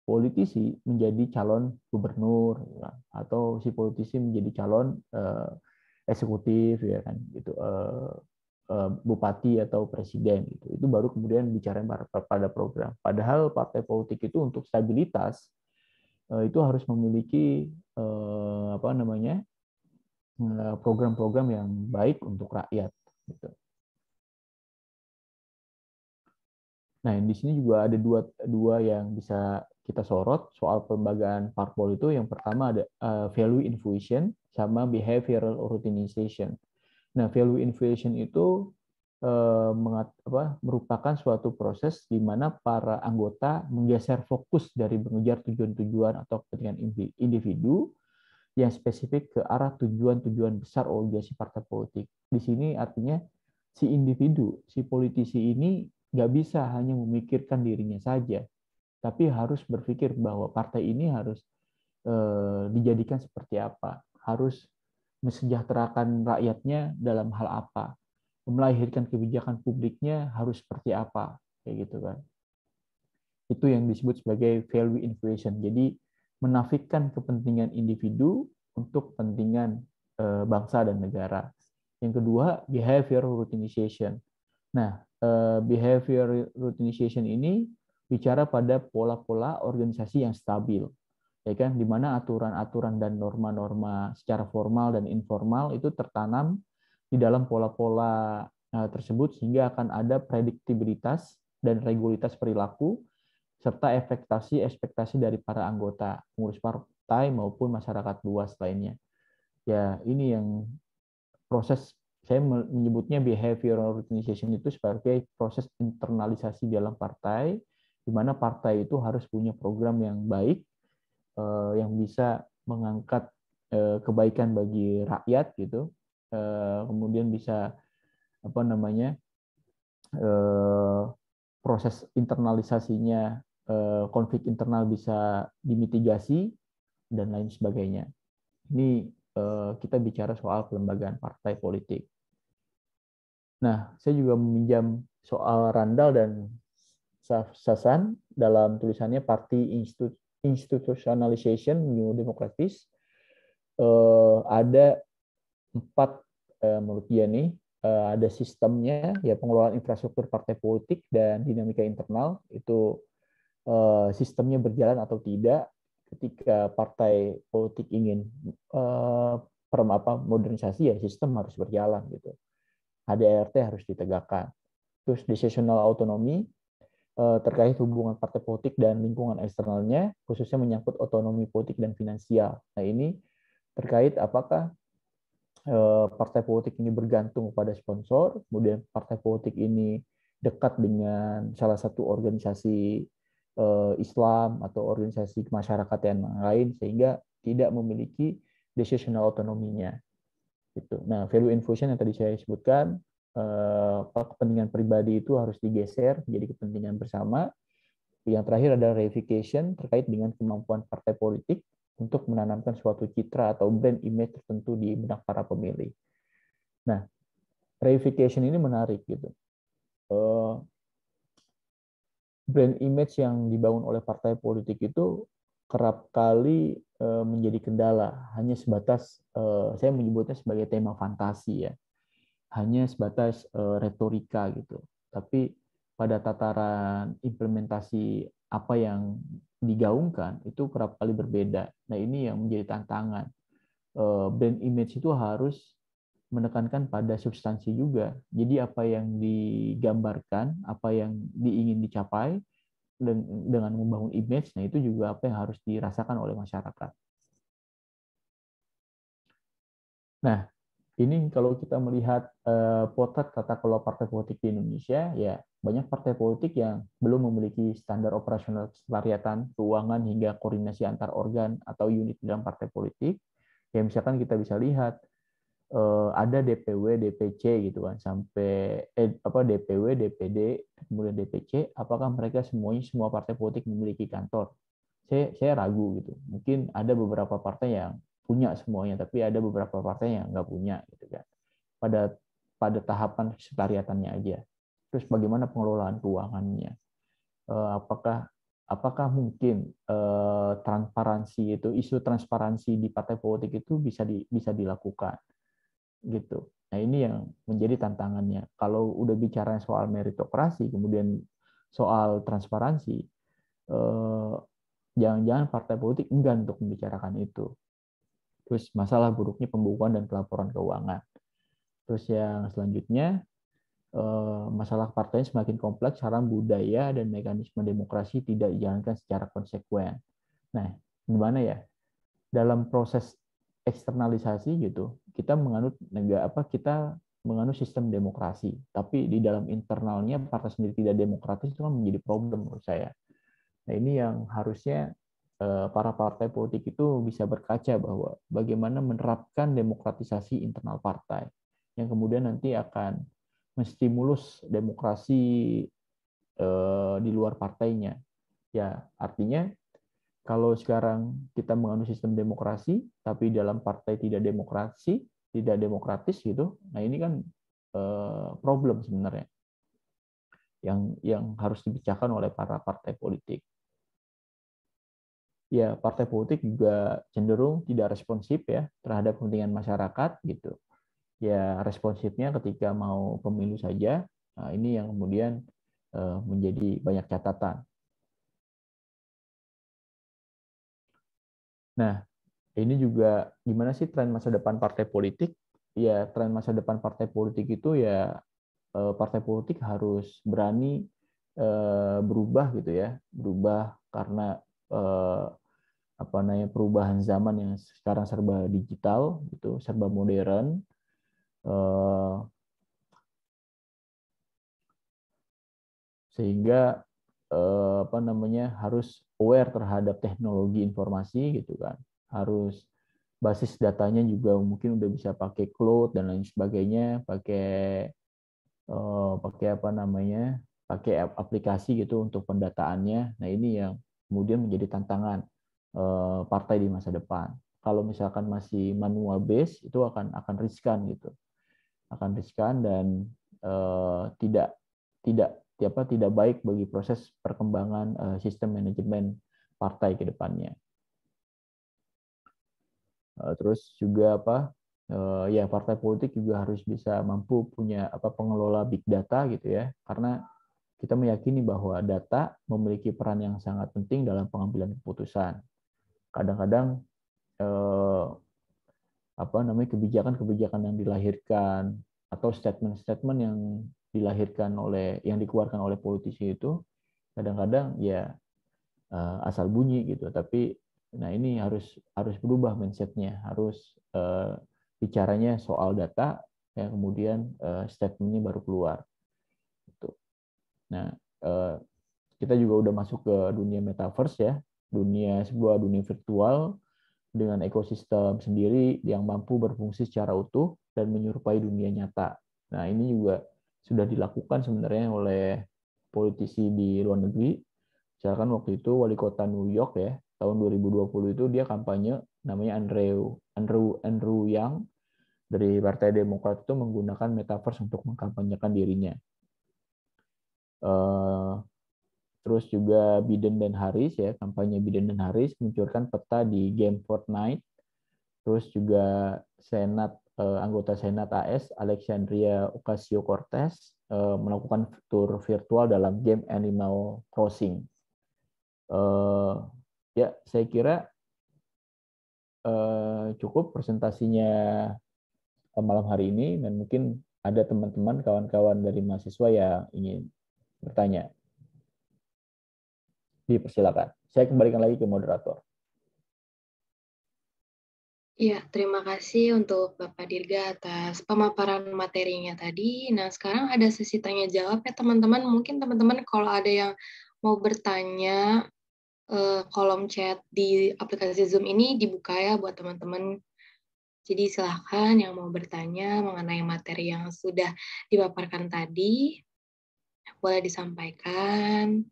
S3: politisi menjadi calon gubernur atau si politisi menjadi calon eksekutif ya kan gitu, bupati atau presiden itu baru kemudian bicara pada program. Padahal partai politik itu untuk stabilitas itu harus memiliki program-program yang baik untuk rakyat gitu. Nah, di sini juga ada dua yang bisa kita sorot soal pelembagaan parpol itu. Yang pertama ada value infusion sama behavioral routinization. Nah, value infusion itu merupakan suatu proses di mana para anggota menggeser fokus dari mengejar tujuan-tujuan atau kepentingan individu yang spesifik ke arah tujuan-tujuan besar organisasi partai politik. Di sini artinya si individu, si politisi ini nggak bisa hanya memikirkan dirinya saja, tapi harus berpikir bahwa partai ini harus dijadikan seperti apa, harus mesejahterakan rakyatnya dalam hal apa, melahirkan kebijakan publiknya harus seperti apa, kayak gitu kan. Itu yang disebut sebagai value infusion. Jadi menafikan kepentingan individu untuk kepentingan bangsa dan negara. Yang kedua, behavior routinization. Nah, behavior routinization ini bicara pada pola-pola organisasi yang stabil, ya kan, di mana aturan-aturan dan norma-norma secara formal dan informal itu tertanam di dalam pola-pola tersebut sehingga akan ada prediktibilitas dan regularitas perilaku serta ekspektasi dari para anggota, pengurus partai maupun masyarakat luas lainnya. Ya, ini yang proses, saya menyebutnya behavioral routinization itu sebagai proses internalisasi dalam partai, di mana partai itu harus punya program yang baik, yang bisa mengangkat kebaikan bagi rakyat gitu, kemudian bisa proses internalisasinya, konflik internal bisa dimitigasi dan lain sebagainya. Ini kita bicara soal pelembagaan partai politik. Nah, saya juga meminjam soal Randall dan Sasan dalam tulisannya Party Institutionalization New Democracies. Ada 4 menurut dia nih, ada sistemnya, ya pengelolaan infrastruktur partai politik dan dinamika internal, itu sistemnya berjalan atau tidak. Ketika partai politik ingin modernisasi, ya sistem harus berjalan gitu. HDRT harus ditegakkan. Terus decisional autonomy terkait hubungan partai politik dan lingkungan eksternalnya, khususnya menyangkut otonomi politik dan finansial. Nah, ini terkait apakah partai politik ini bergantung kepada sponsor, kemudian partai politik ini dekat dengan salah satu organisasi Islam atau organisasi masyarakat yang lain, sehingga tidak memiliki decisional autonominya. Gitu. Nah, value infusion yang tadi saya sebutkan kepentingan pribadi itu harus digeser menjadi kepentingan bersama. Yang terakhir adalah reification terkait dengan kemampuan partai politik untuk menanamkan suatu citra atau brand image tertentu di benak para pemilih. Nah, reification ini menarik gitu. Brand image yang dibangun oleh partai politik itu kerap kali menjadi kendala, hanya sebatas saya menyebutnya sebagai tema fantasi ya, hanya sebatas retorika gitu. Tapi pada tataran implementasi apa yang digaungkan itu kerap kali berbeda. Nah, ini yang menjadi tantangan. Brand image itu harus menekankan pada substansi juga. Jadi apa yang digambarkan, apa yang diingin dicapai dengan membangun image, nah itu juga apa yang harus dirasakan oleh masyarakat. Nah, ini kalau kita melihat potret tata kelola partai politik di Indonesia, ya banyak partai politik yang belum memiliki standar operasional kesekretariatan, keuangan, hingga koordinasi antar organ atau unit dalam partai politik. Ya misalkan kita bisa lihat ada DPW, DPC gitu kan, sampai DPW, DPD, kemudian DPC, apakah mereka semua partai politik memiliki kantor? Saya ragu gitu. Mungkin ada beberapa partai yang punya semuanya, tapi ada beberapa partai yang nggak punya gitu kan. Pada tahapan kesekretariatannya aja. Terus bagaimana pengelolaan keuangannya? Apakah mungkin transparansi itu, isu transparansi di partai politik itu bisa dilakukan gitu. Nah, ini yang menjadi tantangannya. Kalau udah bicara soal meritokrasi, kemudian soal transparansi, jangan-jangan partai politik enggan untuk membicarakan itu. Terus masalah buruknya pembukuan dan pelaporan keuangan. Terus yang selanjutnya, masalah partai semakin kompleks, karena budaya dan mekanisme demokrasi tidak dijalankan secara konsekuen. Nah, gimana ya? Dalam proses eksternalisasi gitu, kita menganut sistem demokrasi, tapi di dalam internalnya partai sendiri tidak demokratis, itu kan menjadi problem menurut saya. Nah, ini yang harusnya para partai politik itu bisa berkaca bahwa bagaimana menerapkan demokratisasi internal partai yang kemudian nanti akan menstimulus demokrasi di luar partainya. Ya, artinya kalau sekarang kita menganut sistem demokrasi tapi dalam partai tidak demokratis gitu, nah ini kan problem sebenarnya yang harus dibicarakan oleh para partai politik. Ya, partai politik juga cenderung tidak responsif ya terhadap kepentingan masyarakat gitu. Ya, responsifnya ketika mau pemilu saja. Nah, ini yang kemudian menjadi banyak catatan. Nah, ini juga gimana sih tren masa depan partai politik? Ya, tren masa depan partai politik itu ya partai politik harus berani berubah gitu ya, berubah karena perubahan zaman yang sekarang serba digital gitu, serba modern, sehingga harus aware terhadap teknologi informasi gitu kan, harus basis datanya juga mungkin udah bisa pakai cloud dan lain sebagainya, pakai aplikasi gitu untuk pendataannya. Nah, ini yang kemudian menjadi tantangan partai di masa depan. Kalau misalkan masih manual base, itu akan riskan gitu, akan riskan dan tidak baik bagi proses perkembangan sistem manajemen partai ke depannya. Terus juga ya partai politik juga harus bisa mampu punya pengelola big data gitu ya, karena kita meyakini bahwa data memiliki peran yang sangat penting dalam pengambilan keputusan. Kadang-kadang kebijakan-kebijakan yang dilahirkan atau statement-statement yang dikeluarkan oleh politisi itu kadang-kadang ya asal bunyi gitu, tapi nah ini harus berubah mindset-nya, harus bicaranya soal data yang kemudian statement-nya baru keluar gitu. Nah, kita juga udah masuk ke dunia metaverse ya, sebuah dunia virtual dengan ekosistem sendiri yang mampu berfungsi secara utuh dan menyerupai dunia nyata. Nah, ini juga sudah dilakukan sebenarnya oleh politisi di luar negeri. Misalkan waktu itu wali kota New York ya, tahun 2020 itu dia kampanye, namanya Andrew Yang dari Partai Demokrat itu menggunakan metaverse untuk mengkampanyekan dirinya. Terus juga Biden dan Harris ya, kampanye Biden dan Harris meluncurkan peta di game Fortnite. Terus juga anggota Senat AS Alexandria Ocasio-Cortez melakukan tur virtual dalam game Animal Crossing. Ya, saya kira cukup presentasinya malam hari ini, dan mungkin ada teman-teman, kawan-kawan dari mahasiswa yang ingin bertanya. Dipersilakan. Saya kembalikan lagi ke moderator.
S1: Iya, terima kasih untuk Bapak Dirga atas pemaparan materinya tadi. Nah, sekarang ada sesi tanya jawab ya teman-teman. Mungkin teman-teman kalau ada yang mau bertanya, kolom chat di aplikasi Zoom ini dibuka ya buat teman-teman. Jadi silahkan yang mau bertanya mengenai materi yang sudah dipaparkan tadi, boleh disampaikan.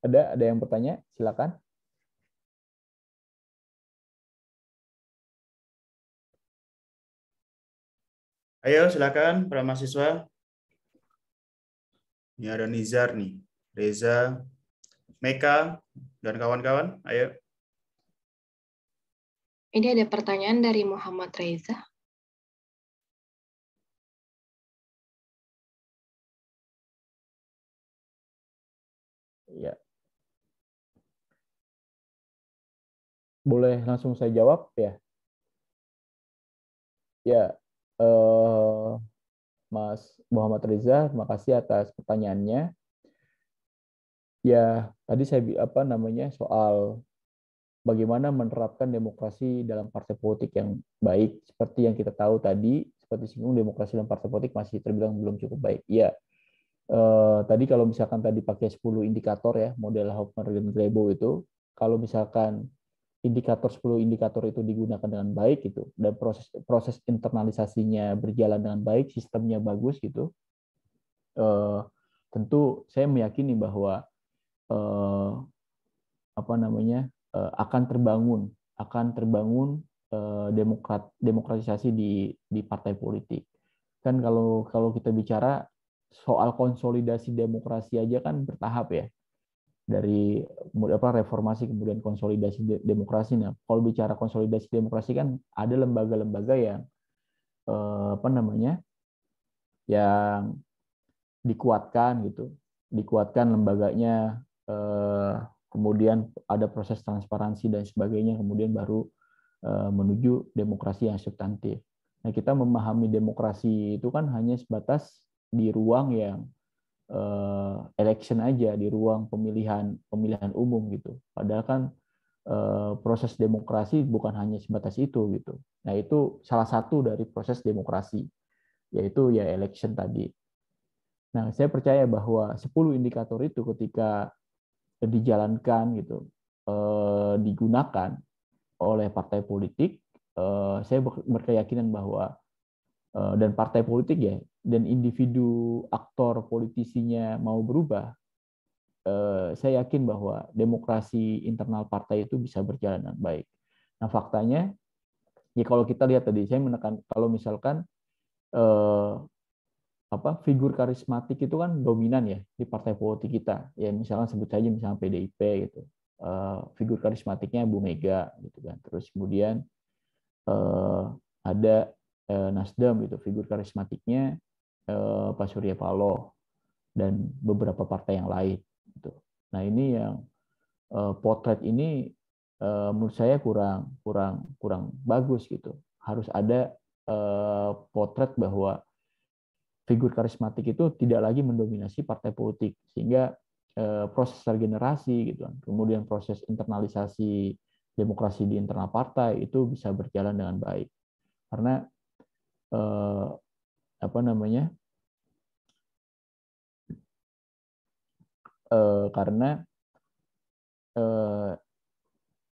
S3: Ada yang bertanya? Silakan.
S2: Ayo silakan para mahasiswa. Ini ada Nizar nih, Reza, Meka, dan kawan-kawan. Ayo.
S1: Ini ada pertanyaan dari Muhammad Reza.
S3: Ya. Boleh langsung saya jawab ya? Ya, Mas Muhammad Reza, terima kasih atas pertanyaannya. Ya, tadi saya soal bagaimana menerapkan demokrasi dalam partai politik yang baik. Seperti yang kita tahu tadi, seperti singgung, demokrasi dalam partai politik masih terbilang belum cukup baik. Ya, tadi kalau misalkan tadi pakai 10 indikator ya, model Hoffman dan Grebo itu, kalau misalkan indikator 10 indikator itu digunakan dengan baik gitu, dan proses internalisasinya berjalan dengan baik, sistemnya bagus gitu, tentu saya meyakini bahwa akan terbangun demokratisasi di partai politik. Kan kalau kita bicara soal konsolidasi demokrasi aja kan bertahap ya, dari reformasi kemudian konsolidasi demokrasi. Nah, kalau bicara konsolidasi demokrasi kan ada lembaga-lembaga yang yang dikuatkan gitu, dikuatkan lembaganya, kemudian ada proses transparansi dan sebagainya, kemudian baru menuju demokrasi yang substantif. Nah, kita memahami demokrasi itu kan hanya sebatas di ruang yang election aja, di ruang pemilihan umum gitu. Padahal kan proses demokrasi bukan hanya sebatas itu gitu. Nah, itu salah satu dari proses demokrasi, yaitu ya election tadi. Nah, saya percaya bahwa 10 indikator itu ketika dijalankan gitu, digunakan oleh partai politik, saya berkeyakinan bahwa dan partai politik ya, dan individu aktor politisinya mau berubah, saya yakin bahwa demokrasi internal partai itu bisa berjalan dengan baik. Nah, faktanya, ya kalau kita lihat tadi, saya menekan kalau misalkan figur karismatik itu kan dominan ya di partai politik kita. Ya misalkan sebut saja misalnya PDIP gitu. Figur karismatiknya Bu Mega gitu kan. Terus kemudian ada Nasdem gitu, figur karismatiknya Pak Surya Paloh dan beberapa partai yang lain gitu. Nah, ini yang potret ini menurut saya kurang bagus gitu. Harus ada potret bahwa figur karismatik itu tidak lagi mendominasi partai politik, sehingga proses regenerasi gitu kan, kemudian proses internalisasi demokrasi di internal partai itu bisa berjalan dengan baik. Karena karena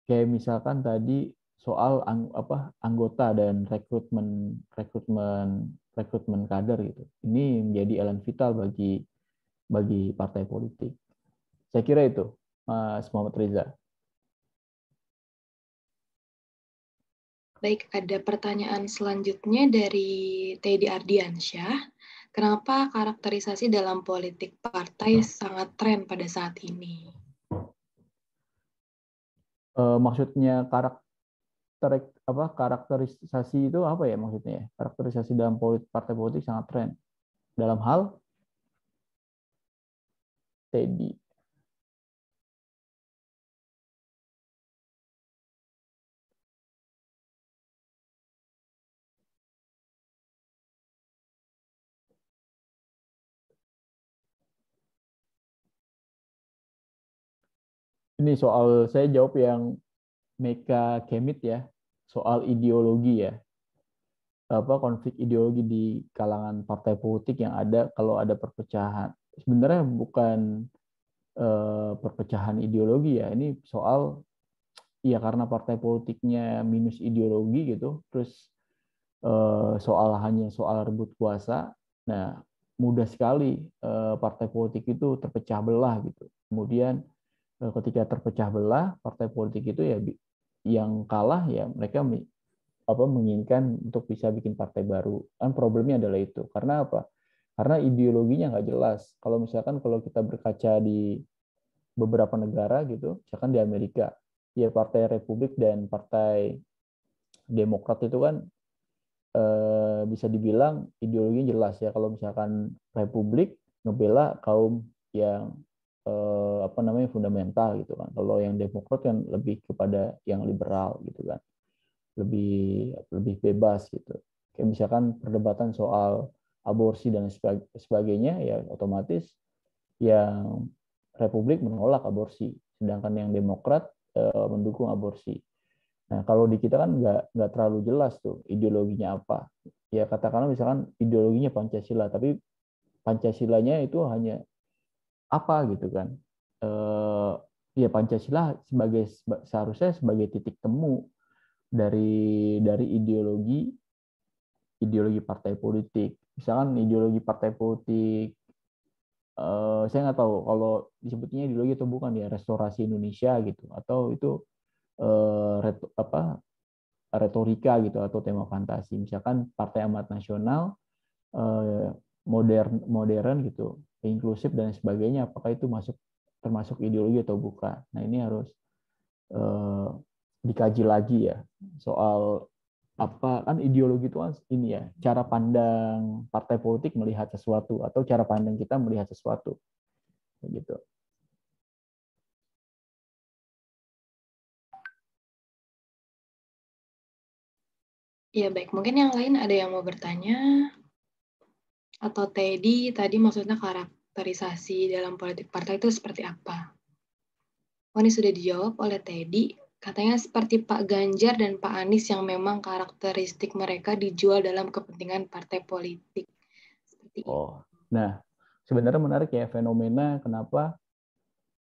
S3: kayak misalkan tadi soal anggota dan rekrutmen kader gitu. Ini menjadi elemen vital bagi partai politik. Saya kira itu, Mas Muhammad Reza.
S1: Baik, ada pertanyaan selanjutnya dari Teddy Ardiansyah. Kenapa karakterisasi dalam politik partai sangat tren pada saat ini?
S3: Maksudnya karakterisasi itu apa ya maksudnya? Karakterisasi dalam partai politik sangat tren. Dalam hal Teddy. Ini soal saya jawab yang Meka Kemit ya, soal ideologi ya. Konflik ideologi di kalangan partai politik yang ada kalau ada perpecahan. Sebenarnya bukan perpecahan ideologi ya, ini soal ya karena partai politiknya minus ideologi gitu, terus hanya soal rebut kuasa. Nah, mudah sekali partai politik itu terpecah belah gitu. Kemudian ketika terpecah belah, partai politik itu ya yang kalah ya mereka menginginkan untuk bisa bikin partai baru. Kan problemnya adalah itu. Karena apa? Karena ideologinya nggak jelas. Kalau kita berkaca di beberapa negara gitu, misalkan di Amerika, ya Partai Republik dan Partai Demokrat itu kan bisa dibilang ideologinya jelas ya. Kalau misalkan Republik ngebela kaum yang fundamental gitu kan. Kalau yang Demokrat kan lebih kepada yang liberal gitu kan. Lebih bebas gitu. Kayak misalkan perdebatan soal aborsi dan sebagainya ya otomatis yang Republik menolak aborsi, sedangkan yang Demokrat mendukung aborsi. Nah, kalau di kita kan nggak terlalu jelas tuh ideologinya apa. Ya katakanlah misalkan ideologinya Pancasila, tapi Pancasilanya itu hanya apa gitu kan. Ya Pancasila seharusnya sebagai titik temu dari ideologi partai politik. Misalkan ideologi partai politik, saya nggak tahu kalau disebutnya ideologi atau bukan ya, restorasi Indonesia gitu, atau itu retorika gitu atau tema fantasi. Misalkan Partai Amanat Nasional modern gitu, inklusif dan sebagainya, apakah itu termasuk ideologi atau bukan? Nah, ini harus dikaji lagi ya soal kan ideologi itu kan ini ya, cara pandang partai politik melihat sesuatu atau cara pandang kita melihat sesuatu gitu.
S1: Ya baik, mungkin yang lain ada yang mau bertanya? Atau Teddy tadi maksudnya karakterisasi dalam politik partai itu seperti apa? Oh, ini sudah dijawab oleh Teddy. Katanya seperti Pak Ganjar dan Pak Anies yang memang karakteristik mereka dijual dalam kepentingan partai politik. Seperti itu.
S3: Nah sebenarnya menarik ya fenomena kenapa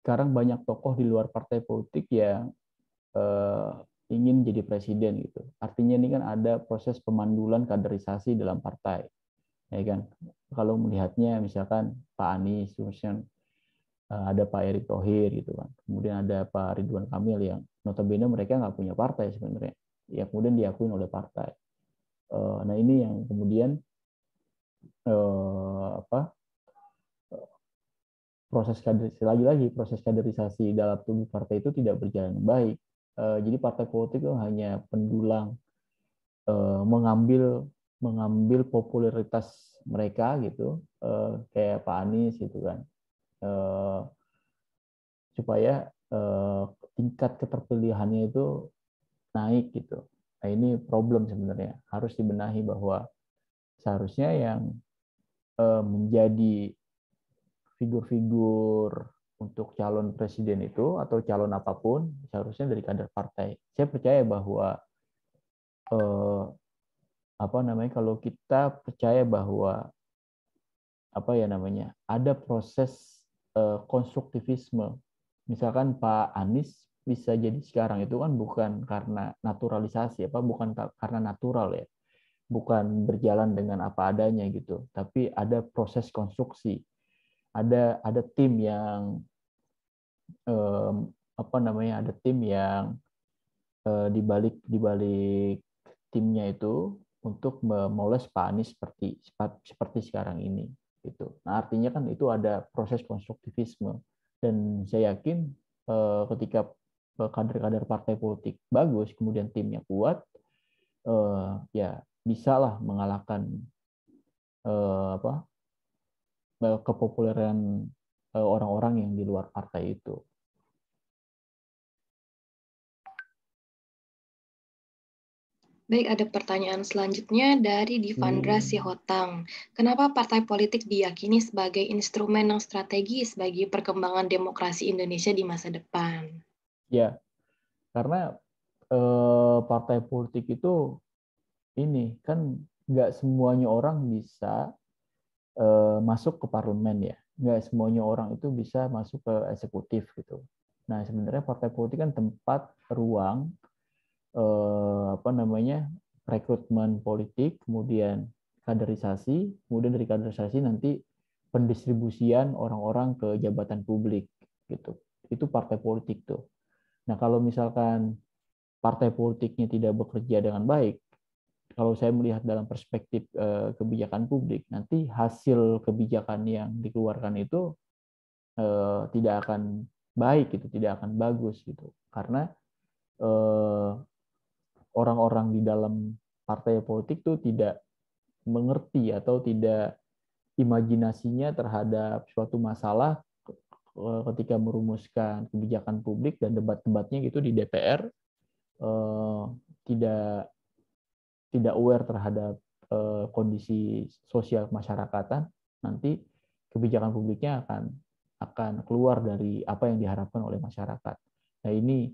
S3: sekarang banyak tokoh di luar partai politik yang ingin jadi presiden gitu. Artinya ini kan ada proses pemandulan kaderisasi dalam partai, ya kan? Kalau melihatnya misalkan Pak Anies, kemudian ada Pak Erick Thohir gitu kan, kemudian ada Pak Ridwan Kamil yang notabene mereka nggak punya partai sebenarnya, ya kemudian diakui oleh partai. Nah ini yang kemudian proses kaderisasi dalam tubuh partai itu tidak berjalan baik. Jadi partai politik itu hanya pendulang mengambil popularitas mereka gitu, kayak Pak Anies gitu kan, supaya tingkat keterpilihannya itu naik gitu. Nah ini problem sebenarnya, harus dibenahi bahwa seharusnya yang menjadi figur-figur untuk calon presiden itu atau calon apapun seharusnya dari kader partai. Saya percaya bahwa kalau kita percaya bahwa ada proses konstruktivisme. Misalkan Pak Anies bisa jadi sekarang itu kan bukan karena naturalisasi, bukan karena natural ya, bukan berjalan dengan apa adanya gitu, tapi ada proses konstruksi, ada tim yang ada tim yang di balik timnya itu untuk memoles Pak Anies seperti sekarang ini gitu. Nah, artinya kan itu ada proses konstruktivisme, dan saya yakin ketika kader-kader partai politik bagus, kemudian timnya kuat, ya bisalah mengalahkan kepopuleran orang-orang yang di luar partai itu.
S1: Baik, ada pertanyaan selanjutnya dari Divandra Sihotang. Kenapa partai politik diyakini sebagai instrumen yang strategis bagi perkembangan demokrasi Indonesia di masa depan?
S3: Ya, karena partai politik itu ini kan nggak semuanya orang bisa masuk ke parlemen ya, nggak semuanya orang itu bisa masuk ke eksekutif gitu. Nah, sebenarnya partai politik kan tempat ruang rekrutmen politik, kemudian kaderisasi, kemudian dari kaderisasi nanti pendistribusian orang-orang ke jabatan publik gitu. Itu partai politik tuh. Nah, kalau misalkan partai politiknya tidak bekerja dengan baik, kalau saya melihat dalam perspektif kebijakan publik, nanti hasil kebijakan yang dikeluarkan itu tidak akan baik gitu, tidak akan bagus gitu. Karena orang-orang di dalam partai politik itu tidak mengerti atau tidak imajinasinya terhadap suatu masalah ketika merumuskan kebijakan publik dan debat-debatnya gitu di DPR tidak aware terhadap kondisi sosial masyarakatan, nanti kebijakan publiknya akan keluar dari apa yang diharapkan oleh masyarakat. Nah, ini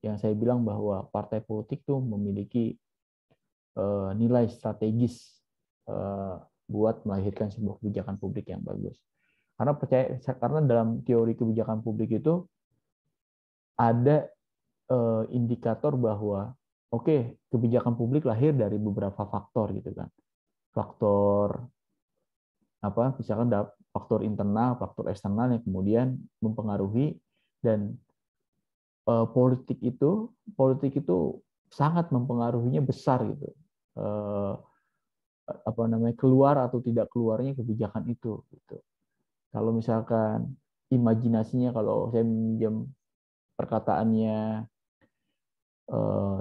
S3: yang saya bilang bahwa partai politik tuh memiliki nilai strategis buat melahirkan sebuah kebijakan publik yang bagus. Karena dalam teori kebijakan publik itu ada indikator bahwa kebijakan publik lahir dari beberapa faktor gitu kan. Faktor misalkan faktor internal, faktor eksternal yang kemudian mempengaruhi, dan politik itu sangat mempengaruhinya besar gitu. Keluar atau tidak keluarnya kebijakan itu gitu. Kalau misalkan imajinasinya, kalau saya minjem perkataannya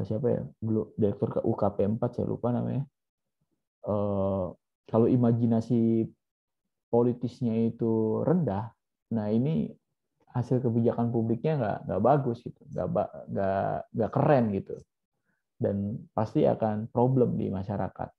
S3: siapa ya, direktur UKP 4, saya lupa namanya, kalau imajinasi politisnya itu rendah, nah ini hasil kebijakan publiknya nggak bagus gitu, nggak keren gitu, dan pasti akan problem di masyarakat.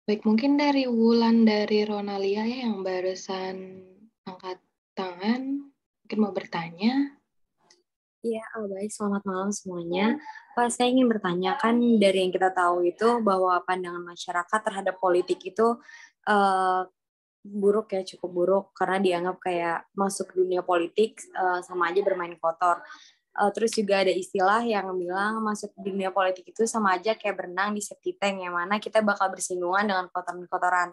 S1: Baik, mungkin dari Wulandari Ronalia ya yang barusan angkat tangan, mungkin mau bertanya.
S4: Iya, baik. Selamat malam semuanya. Pak, saya ingin bertanya, kan dari yang kita tahu itu bahwa pandangan masyarakat terhadap politik itu buruk ya, cukup buruk, karena dianggap kayak masuk dunia politik sama aja bermain kotor. Terus juga ada istilah yang bilang masuk dunia politik itu sama aja kayak berenang di septic tank, yang mana kita bakal bersinggungan dengan kotoran-kotoran.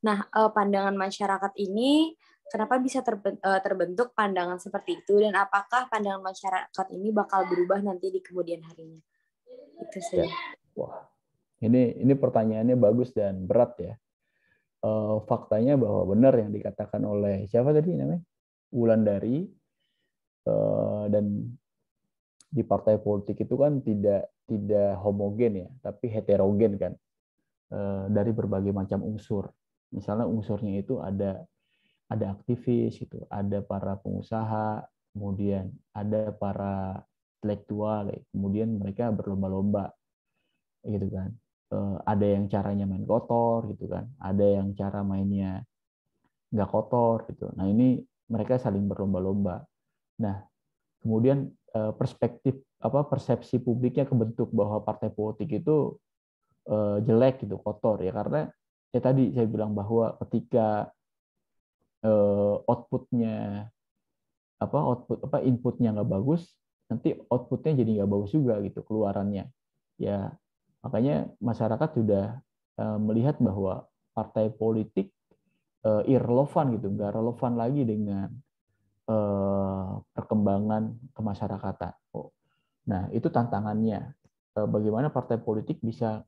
S4: Nah, pandangan masyarakat ini kenapa bisa terbentuk pandangan seperti itu, dan apakah pandangan masyarakat ini bakal berubah nanti di kemudian harinya? Itu saja.
S3: Ya. Wah, ini pertanyaannya bagus dan berat ya. Faktanya bahwa benar yang dikatakan oleh siapa tadi namanya? Wulandari, dan di partai politik itu kan tidak homogen ya, tapi heterogen kan, dari berbagai macam unsur. Misalnya unsurnya itu ada aktivis gitu, ada para pengusaha, kemudian ada para intelektual, kemudian mereka berlomba-lomba gitu kan. Ada yang caranya main kotor gitu kan, ada yang cara mainnya nggak kotor gitu. Nah ini mereka saling berlomba-lomba. Nah kemudian persepsi publiknya kebentuk bahwa partai politik itu jelek gitu, kotor ya, karena ya tadi saya bilang bahwa ketika inputnya nggak bagus, nanti outputnya jadi nggak bagus juga gitu keluarannya. Ya makanya masyarakat sudah melihat bahwa partai politik irrelevan gitu, nggak relevan lagi dengan perkembangan kemasyarakatan. Nah itu tantangannya. Bagaimana partai politik bisa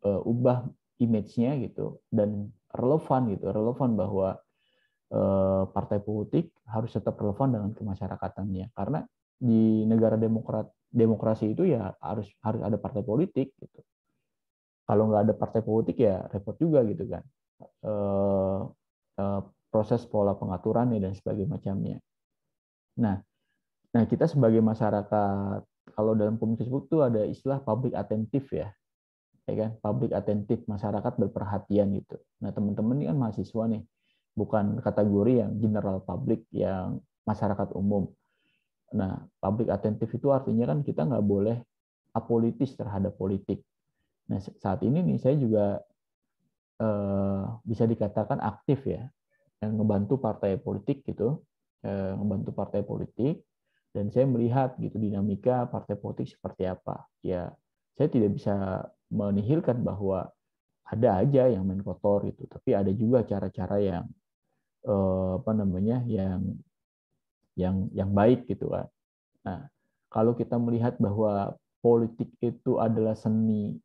S3: ubah image-nya gitu dan relevan bahwa partai politik harus tetap relevan dengan kemasyarakatannya, karena di negara demokrasi itu ya harus ada partai politik gitu. Kalau nggak ada partai politik ya repot juga gitu kan, proses pola pengaturannya dan sebagainya macamnya. Nah kita sebagai masyarakat, kalau dalam komunikasi itu ada istilah public attentive ya kan, public attentive, masyarakat berperhatian gitu. Nah teman-teman ini kan mahasiswa nih, bukan kategori yang general public, yang masyarakat umum. Nah public attentive itu artinya kan kita nggak boleh apolitis terhadap politik. Nah saat ini nih saya juga bisa dikatakan aktif ya, yang ngebantu partai politik gitu, ngebantu partai politik, dan saya melihat gitu dinamika partai politik seperti apa. Ya saya tidak bisa menihilkan bahwa ada aja yang main kotor gitu, tapi ada juga cara-cara yang yang baik gitu kan. Nah, kalau kita melihat bahwa politik itu adalah seni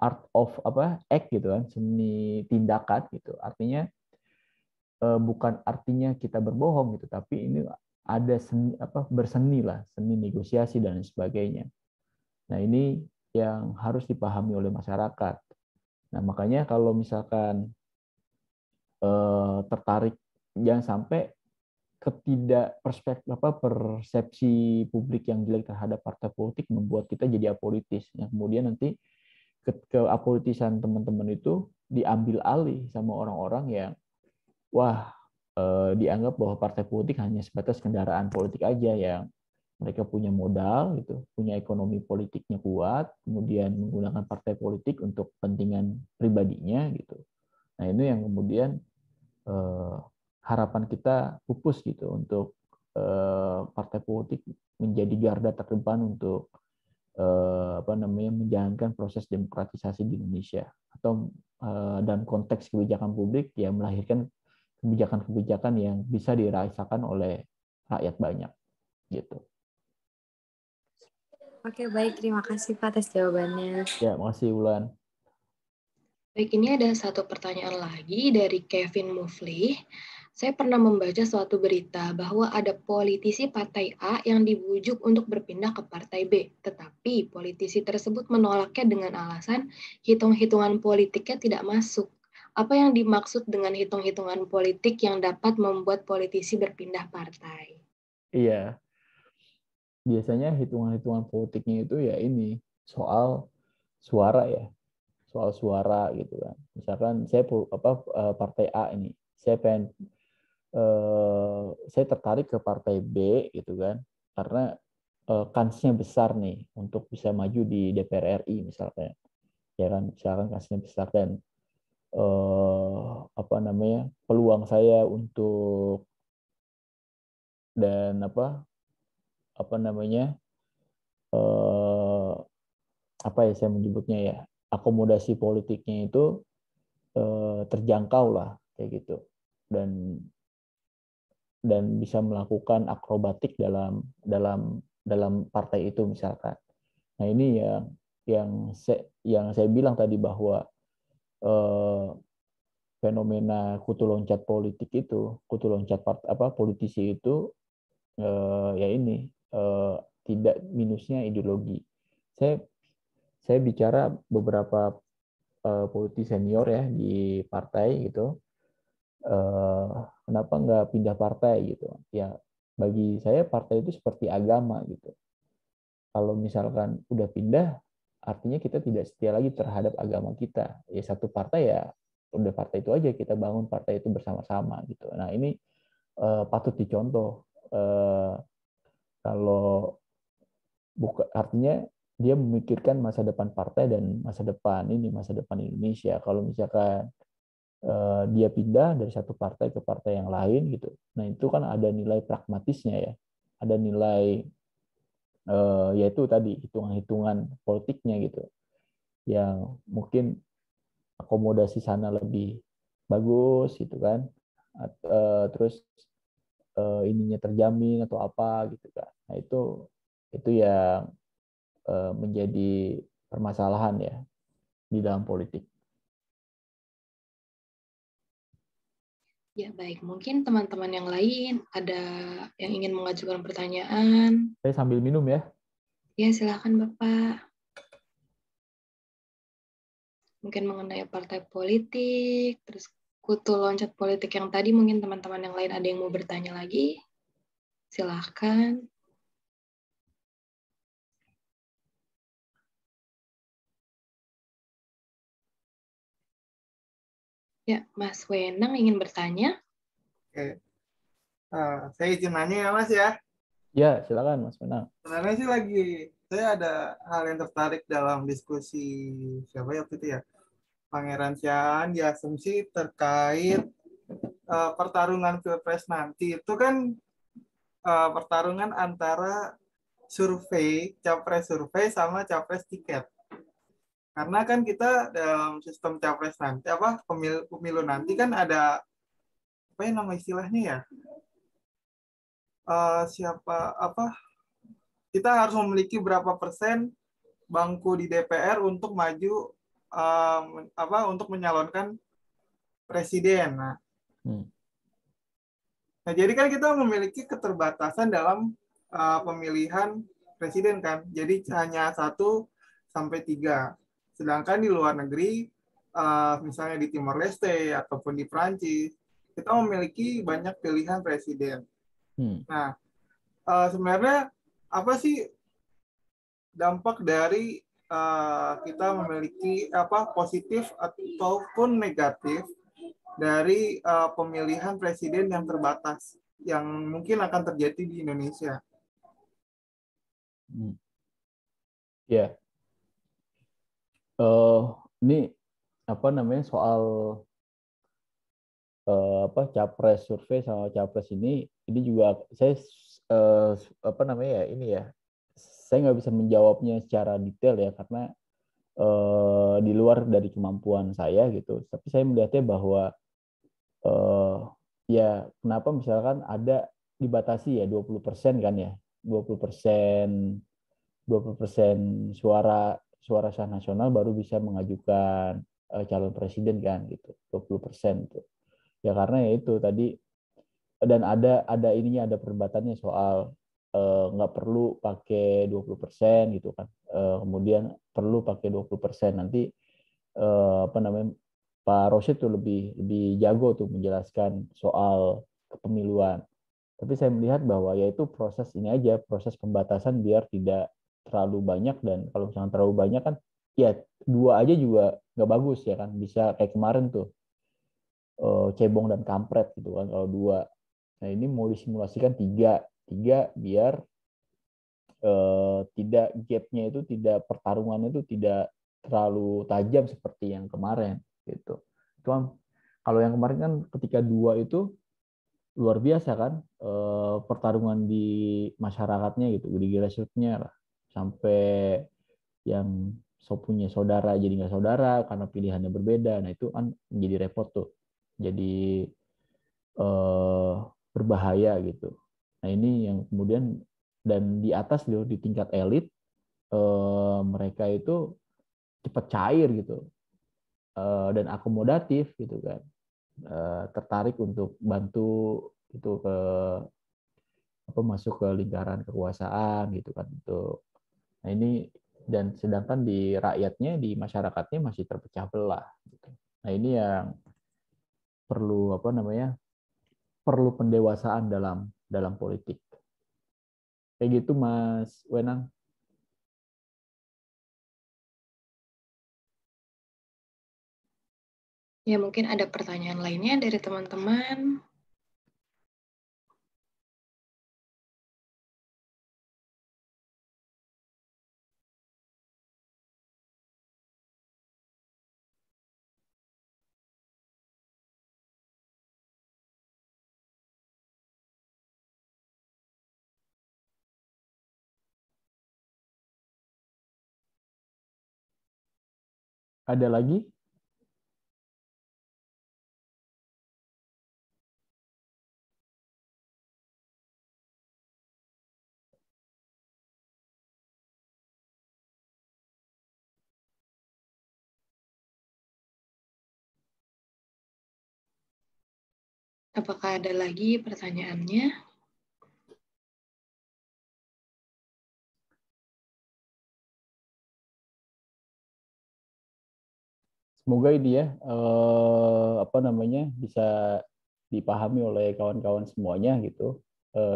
S3: art of act gitu kan, seni tindakan gitu. Artinya bukan artinya kita berbohong gitu, tapi ini ada seni berseni lah, seni negosiasi dan sebagainya. Nah ini yang harus dipahami oleh masyarakat. Nah makanya kalau misalkan tertarik, jangan sampai persepsi publik yang jelek terhadap partai politik membuat kita jadi apolitis. Yang kemudian nanti keapolitisan teman-teman itu diambil alih sama orang-orang yang dianggap bahwa partai politik hanya sebatas kendaraan politik aja, yang mereka punya modal gitu, punya ekonomi politiknya kuat, kemudian menggunakan partai politik untuk kepentingan pribadinya gitu. Nah ini yang kemudian harapan kita pupus gitu, untuk partai politik menjadi garda terdepan untuk menjalankan proses demokratisasi di Indonesia, atau dalam konteks kebijakan publik ya melahirkan kebijakan-kebijakan yang bisa dirasakan oleh rakyat banyak gitu.
S4: Oke, baik. Terima kasih Pak atas jawabannya.
S3: Ya, makasih Wulan.
S1: Baik, ini ada satu pertanyaan lagi dari Kevin Mufli. Saya pernah membaca suatu berita bahwa ada politisi partai A yang dibujuk untuk berpindah ke partai B, tetapi politisi tersebut menolaknya dengan alasan hitung-hitungan politiknya tidak masuk. Apa yang dimaksud dengan hitung-hitungan politik yang dapat membuat politisi berpindah partai?
S3: Iya, biasanya hitungan-hitungan politiknya itu ya ini soal suara ya, soal suara gitu kan. Misalkan saya partai A ini, saya tertarik ke partai B gitu kan, karena kansnya besar nih untuk bisa maju di DPR RI misalkan, ya kan, misalkan kansnya besar, dan peluang saya untuk dan saya menyebutnya ya, akomodasi politiknya itu terjangkau lah kayak gitu, dan bisa melakukan akrobatik dalam partai itu misalkan. Nah ini yang saya bilang tadi bahwa fenomena kutu loncat politik itu, kutu loncat politisi itu ya ini tidak minusnya ideologi. Saya bicara beberapa politisi senior ya di partai gitu, kenapa nggak pindah partai gitu? Ya bagi saya partai itu seperti agama gitu. Kalau misalkan udah pindah, artinya kita tidak setia lagi terhadap agama kita. Ya satu partai ya udah partai itu aja, kita bangun partai itu bersama-sama gitu. Nah ini patut dicontoh. Kalau bukan, artinya dia memikirkan masa depan partai dan masa depan Indonesia. Kalau misalkan dia pindah dari satu partai ke partai yang lain gitu, nah itu kan ada nilai pragmatisnya ya, ada nilai yaitu tadi hitungan-hitungan politiknya gitu, yang mungkin akomodasi sana lebih bagus gitu kan, terus ininya terjamin atau apa gitu kan. Nah itu yang menjadi permasalahan ya di dalam politik.
S1: Ya, baik. Mungkin teman-teman yang lain ada yang ingin mengajukan pertanyaan.
S3: Saya sambil minum ya.
S1: Ya, silakan Bapak. Mungkin mengenai partai politik, terus kutu loncat politik yang tadi, mungkin teman-teman yang lain ada yang mau bertanya lagi. Silakan. Ya, Mas Wenang ingin bertanya.
S5: Oke. Saya izin nanya ya Mas ya.
S3: Ya, silakan Mas Wenang.
S5: Sebenarnya sih saya ada hal yang tertarik dalam diskusi siapa ya waktu itu ya, Pangeran Siaan di asumsi terkait pertarungan pilpres nanti. Itu kan pertarungan antara capres survei sama capres tiket. Karena kan kita dalam sistem capres nanti pemilu nanti kan ada apa ya nama istilahnya ya? Kita harus memiliki berapa persen bangku di DPR untuk maju untuk menyalonkan presiden. Nah, jadi kan kita memiliki keterbatasan dalam pemilihan presiden kan. Jadi hanya 1-3. Sedangkan di luar negeri, misalnya di Timor Leste ataupun di Prancis, kita memiliki banyak pilihan presiden. Nah, sebenarnya apa sih dampak dari kita memiliki positif ataupun negatif dari pemilihan presiden yang terbatas yang mungkin akan terjadi di Indonesia?
S3: Ya, ini soal capres survei sama capres ini juga saya saya nggak bisa menjawabnya secara detail ya karena di luar dari kemampuan saya gitu. Tapi saya melihatnya bahwa ya kenapa misalkan ada dibatasi ya 20% kan ya, 20% suara sah nasional baru bisa mengajukan calon presiden kan gitu, 20% tuh. Ya karena ya itu tadi, dan ada perdebatannya soal nggak perlu pakai 20% gitu kan, kemudian perlu pakai 20%. Nanti Pak Rosyid tuh lebih jago tuh menjelaskan soal kepemiluan. Tapi saya melihat bahwa yaitu proses pembatasan biar tidak terlalu banyak, dan kalau misalnya terlalu banyak kan ya 2 aja juga nggak bagus ya kan, bisa kayak kemarin tuh cebong dan kampret gitu kan kalau 2. Nah ini mau disimulasikan 3 biar tidak gapnya itu, pertarungannya itu tidak terlalu tajam seperti yang kemarin gitu. Itu kalau yang kemarin kan ketika 2 itu luar biasa kan pertarungan di masyarakatnya gitu, di grassroots-nya lah, sampai yang punya saudara jadi nggak saudara karena pilihannya berbeda. Nah itu kan menjadi repot tuh, jadi berbahaya gitu. Nah ini yang kemudian, dan di atas di tingkat elit mereka itu cepat cair gitu dan akomodatif gitu kan, tertarik untuk bantu itu masuk ke lingkaran kekuasaan gitu kan. Nah ini Dan sedangkan di rakyatnya, di masyarakatnya masih terpecah belah. Nah ini yang perlu perlu pendewasaan dalam politik. Kayak gitu Mas Wenang.
S1: Ya, mungkin ada pertanyaan lainnya dari teman-teman.
S3: Ada lagi?
S1: Apakah ada lagi pertanyaannya?
S3: Semoga ini ya bisa dipahami oleh kawan-kawan semuanya gitu,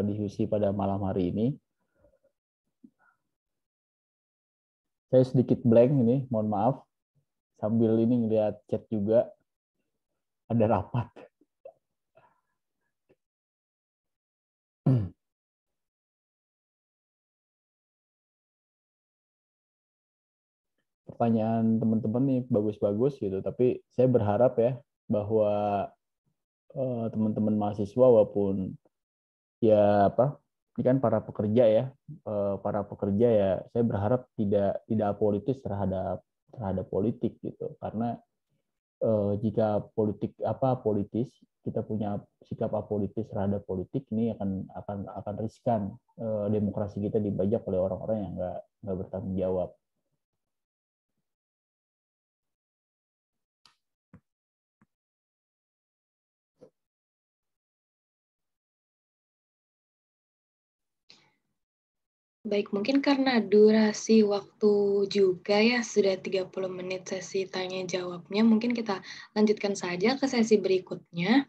S3: diskusi pada malam hari ini. Saya sedikit blank ini, mohon maaf. Sambil ini ngeliat chat juga, ada rapat. Pertanyaan teman-teman nih bagus-bagus gitu, tapi saya berharap ya bahwa teman-teman mahasiswa walaupun ya ini kan para pekerja ya, saya berharap tidak apolitis terhadap politik gitu, karena jika politis kita punya sikap apolitis terhadap politik, ini akan riskan demokrasi kita dibajak oleh orang-orang yang nggak bertanggung jawab.
S1: Baik, mungkin karena durasi waktu juga ya, sudah 30 menit sesi tanya jawabnya, mungkin kita lanjutkan saja ke sesi berikutnya.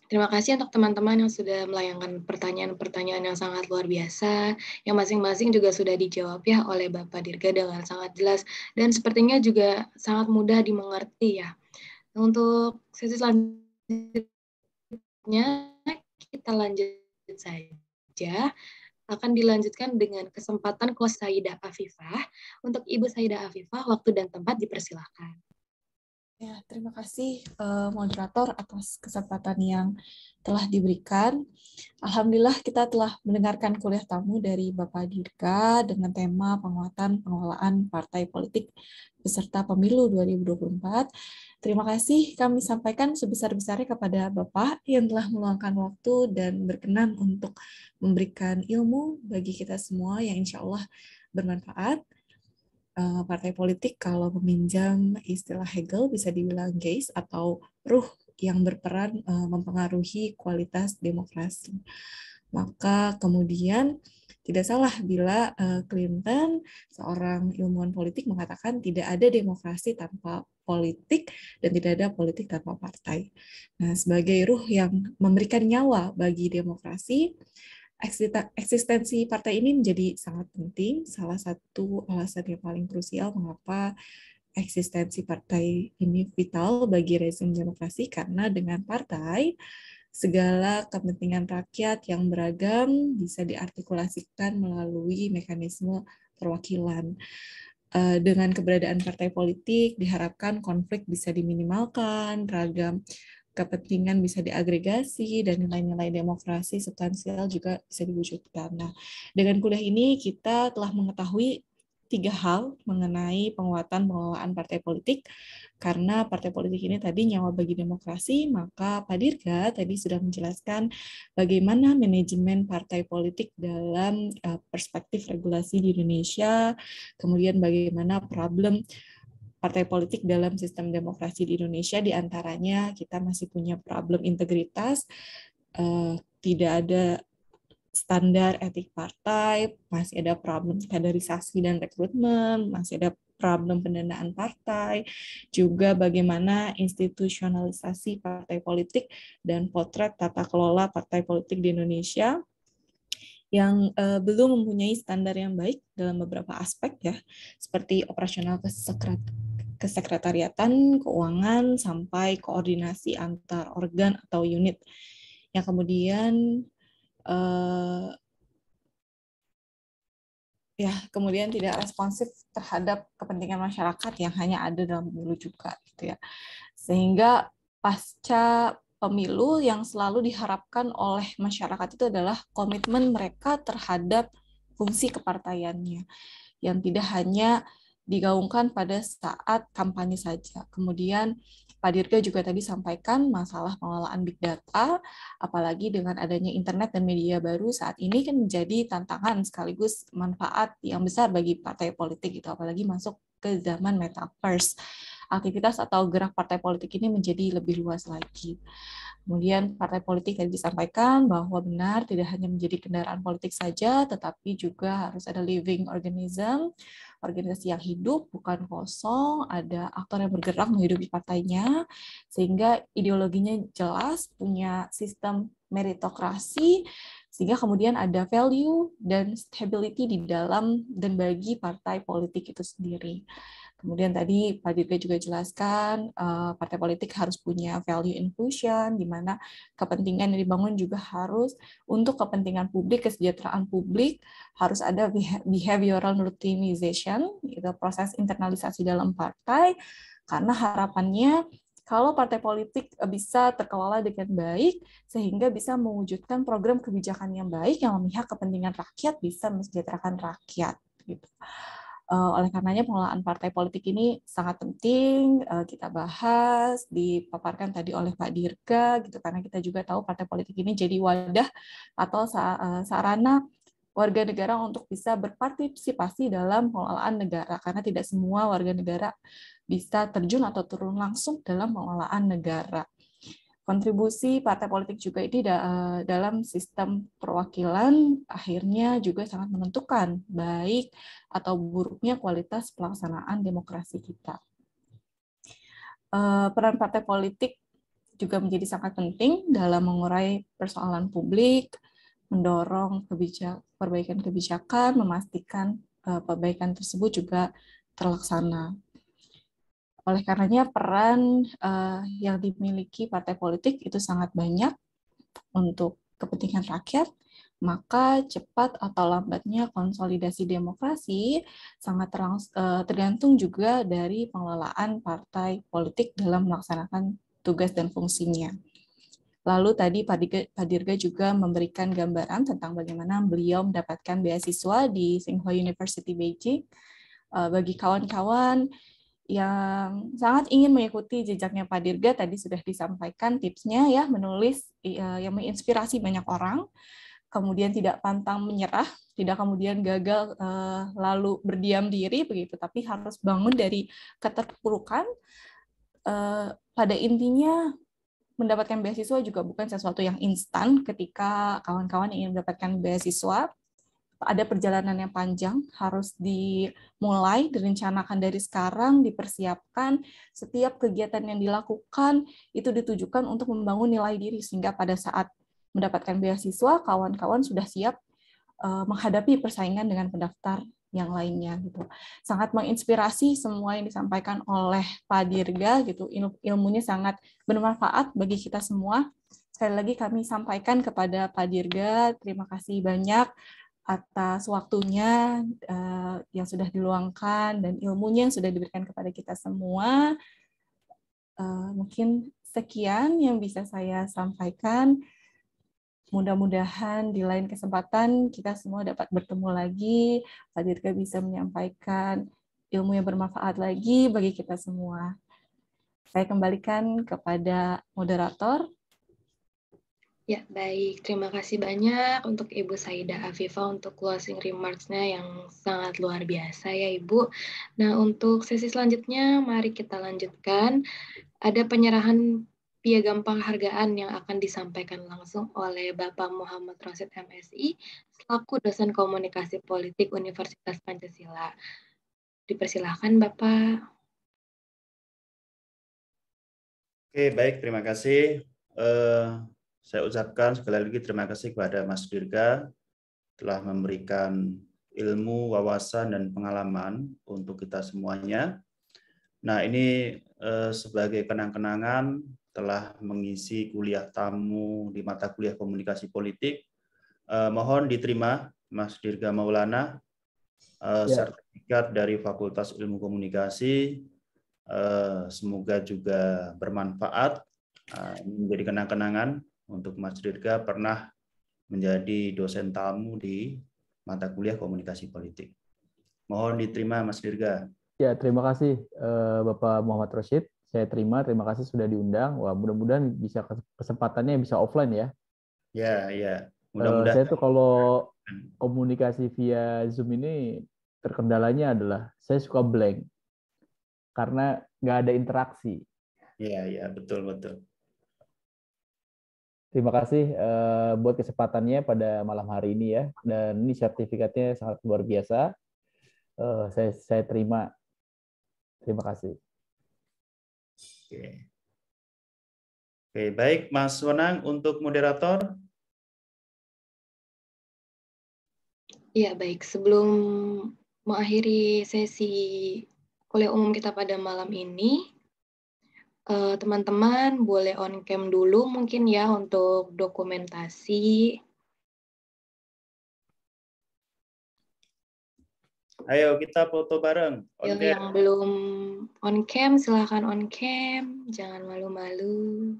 S1: Terima kasih untuk teman-teman yang sudah melayangkan pertanyaan-pertanyaan yang sangat luar biasa, yang masing-masing juga sudah dijawab ya oleh Bapak Dirga dengan sangat jelas, dan sepertinya juga sangat mudah dimengerti ya. Untuk sesi selanjutnya, kita lanjut saja. Akan dilanjutkan dengan kesempatan kelas Saidah Afifah. Untuk Ibu Saidah Afifah, waktu dan tempat dipersilakan.
S6: Ya, terima kasih moderator atas kesempatan yang telah diberikan. Alhamdulillah kita telah mendengarkan kuliah tamu dari Bapak Dirga dengan tema penguatan pengelolaan partai politik beserta pemilu 2024. Terima kasih kami sampaikan sebesar-besarnya kepada Bapak yang telah meluangkan waktu dan berkenan untuk memberikan ilmu bagi kita semua yang insya Allah bermanfaat. Partai politik kalau meminjam istilah Hegel bisa dibilang geist atau ruh yang berperan mempengaruhi kualitas demokrasi. Maka kemudian tidak salah bila Clinton, seorang ilmuwan politik, mengatakan tidak ada demokrasi tanpa politik dan tidak ada politik tanpa partai. Nah, sebagai ruh yang memberikan nyawa bagi demokrasi, eksistensi partai ini menjadi sangat penting. Salah satu alasan yang paling krusial mengapa eksistensi partai ini vital bagi rezim demokrasi, karena dengan partai segala kepentingan rakyat yang beragam bisa diartikulasikan melalui mekanisme perwakilan. Dengan keberadaan partai politik diharapkan konflik bisa diminimalkan, ragam kepentingan bisa diagregasi, dan nilai-nilai demokrasi substansial juga bisa diwujudkan. Nah, dengan kuliah ini kita telah mengetahui 3 hal mengenai penguatan pengelolaan partai politik. Karena partai politik ini tadi nyawa bagi demokrasi, maka Pak Dirga tadi sudah menjelaskan bagaimana manajemen partai politik dalam perspektif regulasi di Indonesia, kemudian bagaimana problem partai politik dalam sistem demokrasi di Indonesia, diantaranya kita masih punya problem integritas, tidak ada standar etik partai, masih ada problem kaderisasi dan rekrutmen, masih ada problem pendanaan partai, juga bagaimana institusionalisasi partai politik dan potret tata kelola partai politik di Indonesia yang belum mempunyai standar yang baik dalam beberapa aspek ya, seperti operasional kesekretariatan, keuangan, sampai koordinasi antar organ atau unit yang kemudian kemudian tidak responsif terhadap kepentingan masyarakat yang hanya ada dalam pemilu juga gitu ya. Sehingga pasca pemilu yang selalu diharapkan oleh masyarakat itu adalah komitmen mereka terhadap fungsi kepartaiannya yang tidak hanya digaungkan pada saat kampanye saja. Kemudian Pak Dirga juga tadi sampaikan masalah pengelolaan big data, apalagi dengan adanya internet dan media baru saat ini kan menjadi tantangan sekaligus manfaat yang besar bagi partai politik gitu, apalagi masuk ke zaman metaverse. Aktivitas atau gerak partai politik ini menjadi lebih luas lagi. Kemudian partai politik tadi disampaikan bahwa benar tidak hanya menjadi kendaraan politik saja, tetapi juga harus ada living organism, organisasi yang hidup, bukan kosong, ada aktor yang bergerak menghidupi partainya, sehingga ideologinya jelas, punya sistem meritokrasi, sehingga kemudian ada value dan stability di dalam dan bagi partai politik itu sendiri. Kemudian tadi Pak Dirga juga jelaskan partai politik harus punya value inclusion, di mana kepentingan yang dibangun juga harus untuk kepentingan publik, kesejahteraan publik, harus ada behavioral routinization, itu proses internalisasi dalam partai, karena harapannya kalau partai politik bisa terkelola dengan baik, sehingga bisa mewujudkan program kebijakan yang baik yang memihak kepentingan rakyat, bisa mensejahterakan rakyat. Gitu. Oleh karenanya pengelolaan partai politik ini sangat penting kita bahas, dipaparkan tadi oleh Pak Dirga, gitu, karena kita juga tahu partai politik ini jadi wadah atau sarana warga negara untuk bisa berpartisipasi dalam pengelolaan negara, karena tidak semua warga negara bisa terjun atau turun langsung dalam pengelolaan negara. Kontribusi partai politik juga ini dalam sistem perwakilan akhirnya juga sangat menentukan baik atau buruknya kualitas pelaksanaan demokrasi kita. Peran partai politik juga menjadi sangat penting dalam mengurai persoalan publik, mendorong perbaikan kebijakan, memastikan perbaikan tersebut juga terlaksana. Oleh karenanya peran yang dimiliki partai politik itu sangat banyak untuk kepentingan rakyat, maka cepat atau lambatnya konsolidasi demokrasi sangat tergantung juga dari pengelolaan partai politik dalam melaksanakan tugas dan fungsinya. Lalu tadi Pak Dirga juga memberikan gambaran tentang bagaimana beliau mendapatkan beasiswa di Tsinghua University Beijing. Bagi kawan-kawan yang sangat ingin mengikuti jejaknya Pak Dirga, tadi sudah disampaikan tipsnya ya, menulis yang menginspirasi banyak orang, kemudian tidak pantang menyerah, tidak kemudian gagal lalu berdiam diri begitu, tapi harus bangun dari keterpurukan. Pada intinya mendapatkan beasiswa juga bukan sesuatu yang instan. Ketika kawan-kawan ingin mendapatkan beasiswa, ada perjalanan yang panjang, harus dimulai, direncanakan dari sekarang, dipersiapkan. Setiap kegiatan yang dilakukan itu ditujukan untuk membangun nilai diri, sehingga pada saat mendapatkan beasiswa, kawan-kawan sudah siap menghadapi persaingan dengan pendaftar yang lainnya. Gitu. Sangat menginspirasi semua yang disampaikan oleh Pak Dirga, gitu. Ilmunya sangat bermanfaat bagi kita semua. Sekali lagi kami sampaikan kepada Pak Dirga, terima kasih banyak atas waktunya yang sudah diluangkan dan ilmunya yang sudah diberikan kepada kita semua. Mungkin sekian yang bisa saya sampaikan. Mudah-mudahan di lain kesempatan kita semua dapat bertemu lagi. Pak Dirga bisa menyampaikan ilmu yang bermanfaat lagi bagi kita semua. Saya kembalikan kepada moderator.
S1: Ya, baik. Terima kasih banyak untuk Ibu Saida Afifah untuk closing remarks-nya yang sangat luar biasa ya, Ibu. Nah, untuk sesi selanjutnya, mari kita lanjutkan. Ada penyerahan piagam penghargaan yang akan disampaikan langsung oleh Bapak Muhammad Rosid MSI selaku dosen komunikasi politik Universitas Pancasila. Dipersilahkan Bapak.
S2: Oke, baik, terima kasih. Saya ucapkan sekali lagi terima kasih kepada Mas Dirga telah memberikan ilmu, wawasan, dan pengalaman untuk kita semuanya. Nah, ini sebagai kenang-kenangan telah mengisi kuliah tamu di mata kuliah komunikasi politik. Mohon diterima Mas Dirga Maulana, sertifikat dari Fakultas Ilmu Komunikasi. Semoga juga bermanfaat. Ini menjadi kenang-kenangan untuk Mas Dirga pernah menjadi dosen tamu di mata kuliah komunikasi politik. Mohon diterima Mas Dirga.
S3: Ya, terima kasih Bapak Muhammad Rosid. Saya terima kasih sudah diundang. Wah, mudah-mudahan bisa kesempatannya bisa offline ya.
S2: Ya. Mudah-mudahan.
S3: Saya tuh kalau komunikasi via Zoom ini terkendalanya adalah saya suka blank karena nggak ada interaksi.
S2: Ya, betul.
S3: Terima kasih buat kesempatannya pada malam hari ini ya. Dan ini sertifikatnya sangat luar biasa. Saya terima. Terima kasih.
S2: Oke, baik Mas Wenang untuk moderator.
S1: Ya, baik. Sebelum mengakhiri sesi kuliah umum kita pada malam ini, teman-teman boleh on cam dulu mungkin ya untuk dokumentasi.
S2: Ayo kita foto bareng.
S1: Yang belum on cam silahkan on cam, jangan malu-malu.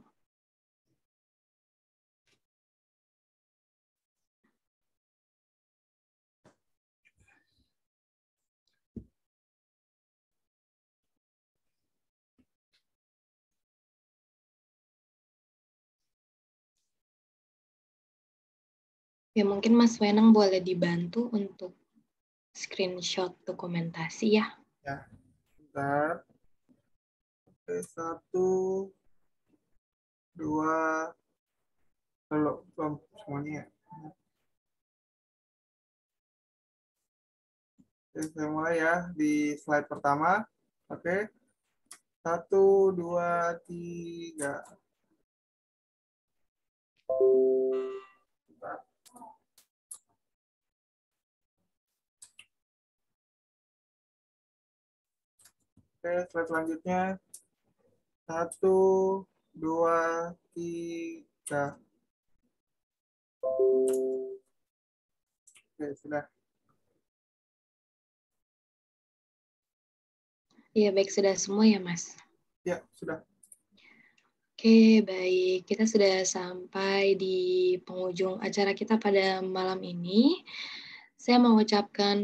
S1: Ya mungkin Mas Wenang boleh dibantu untuk screenshot dokumentasi ya.
S5: Ya, bentar. Oke, 1, 2, belum semuanya. Oke, saya mulai ya di slide pertama. Oke, 1, 2, 3. Oke, slide selanjutnya. 1, 2, 3. Oke, sudah.
S1: Iya, baik. Sudah semua ya, Mas?
S5: Ya, sudah.
S1: Oke, baik. Kita sudah sampai di penghujung acara kita pada malam ini. Saya mengucapkan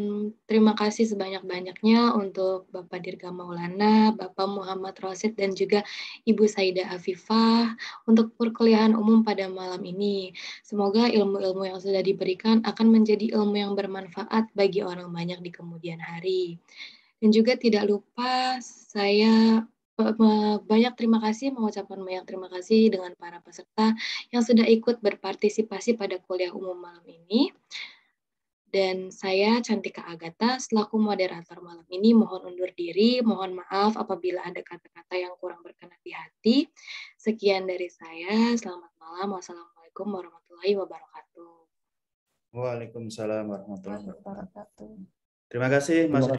S1: terima kasih sebanyak-banyaknya untuk Bapak Dirga Maulana, Bapak Muhammad Rosid, dan juga Ibu Saida Afifah untuk perkuliahan umum pada malam ini. Semoga ilmu-ilmu yang sudah diberikan akan menjadi ilmu yang bermanfaat bagi orang banyak di kemudian hari. Dan juga tidak lupa saya mengucapkan banyak terima kasih dengan para peserta yang sudah ikut berpartisipasi pada kuliah umum malam ini. Dan saya Cantika Agatha selaku moderator malam ini mohon undur diri, mohon maaf apabila ada kata-kata yang kurang berkenan di hati. Sekian dari saya, selamat malam, wassalamualaikum warahmatullahi wabarakatuh.
S2: Waalaikumsalam warahmatullahi wabarakatuh. Terima kasih Mas.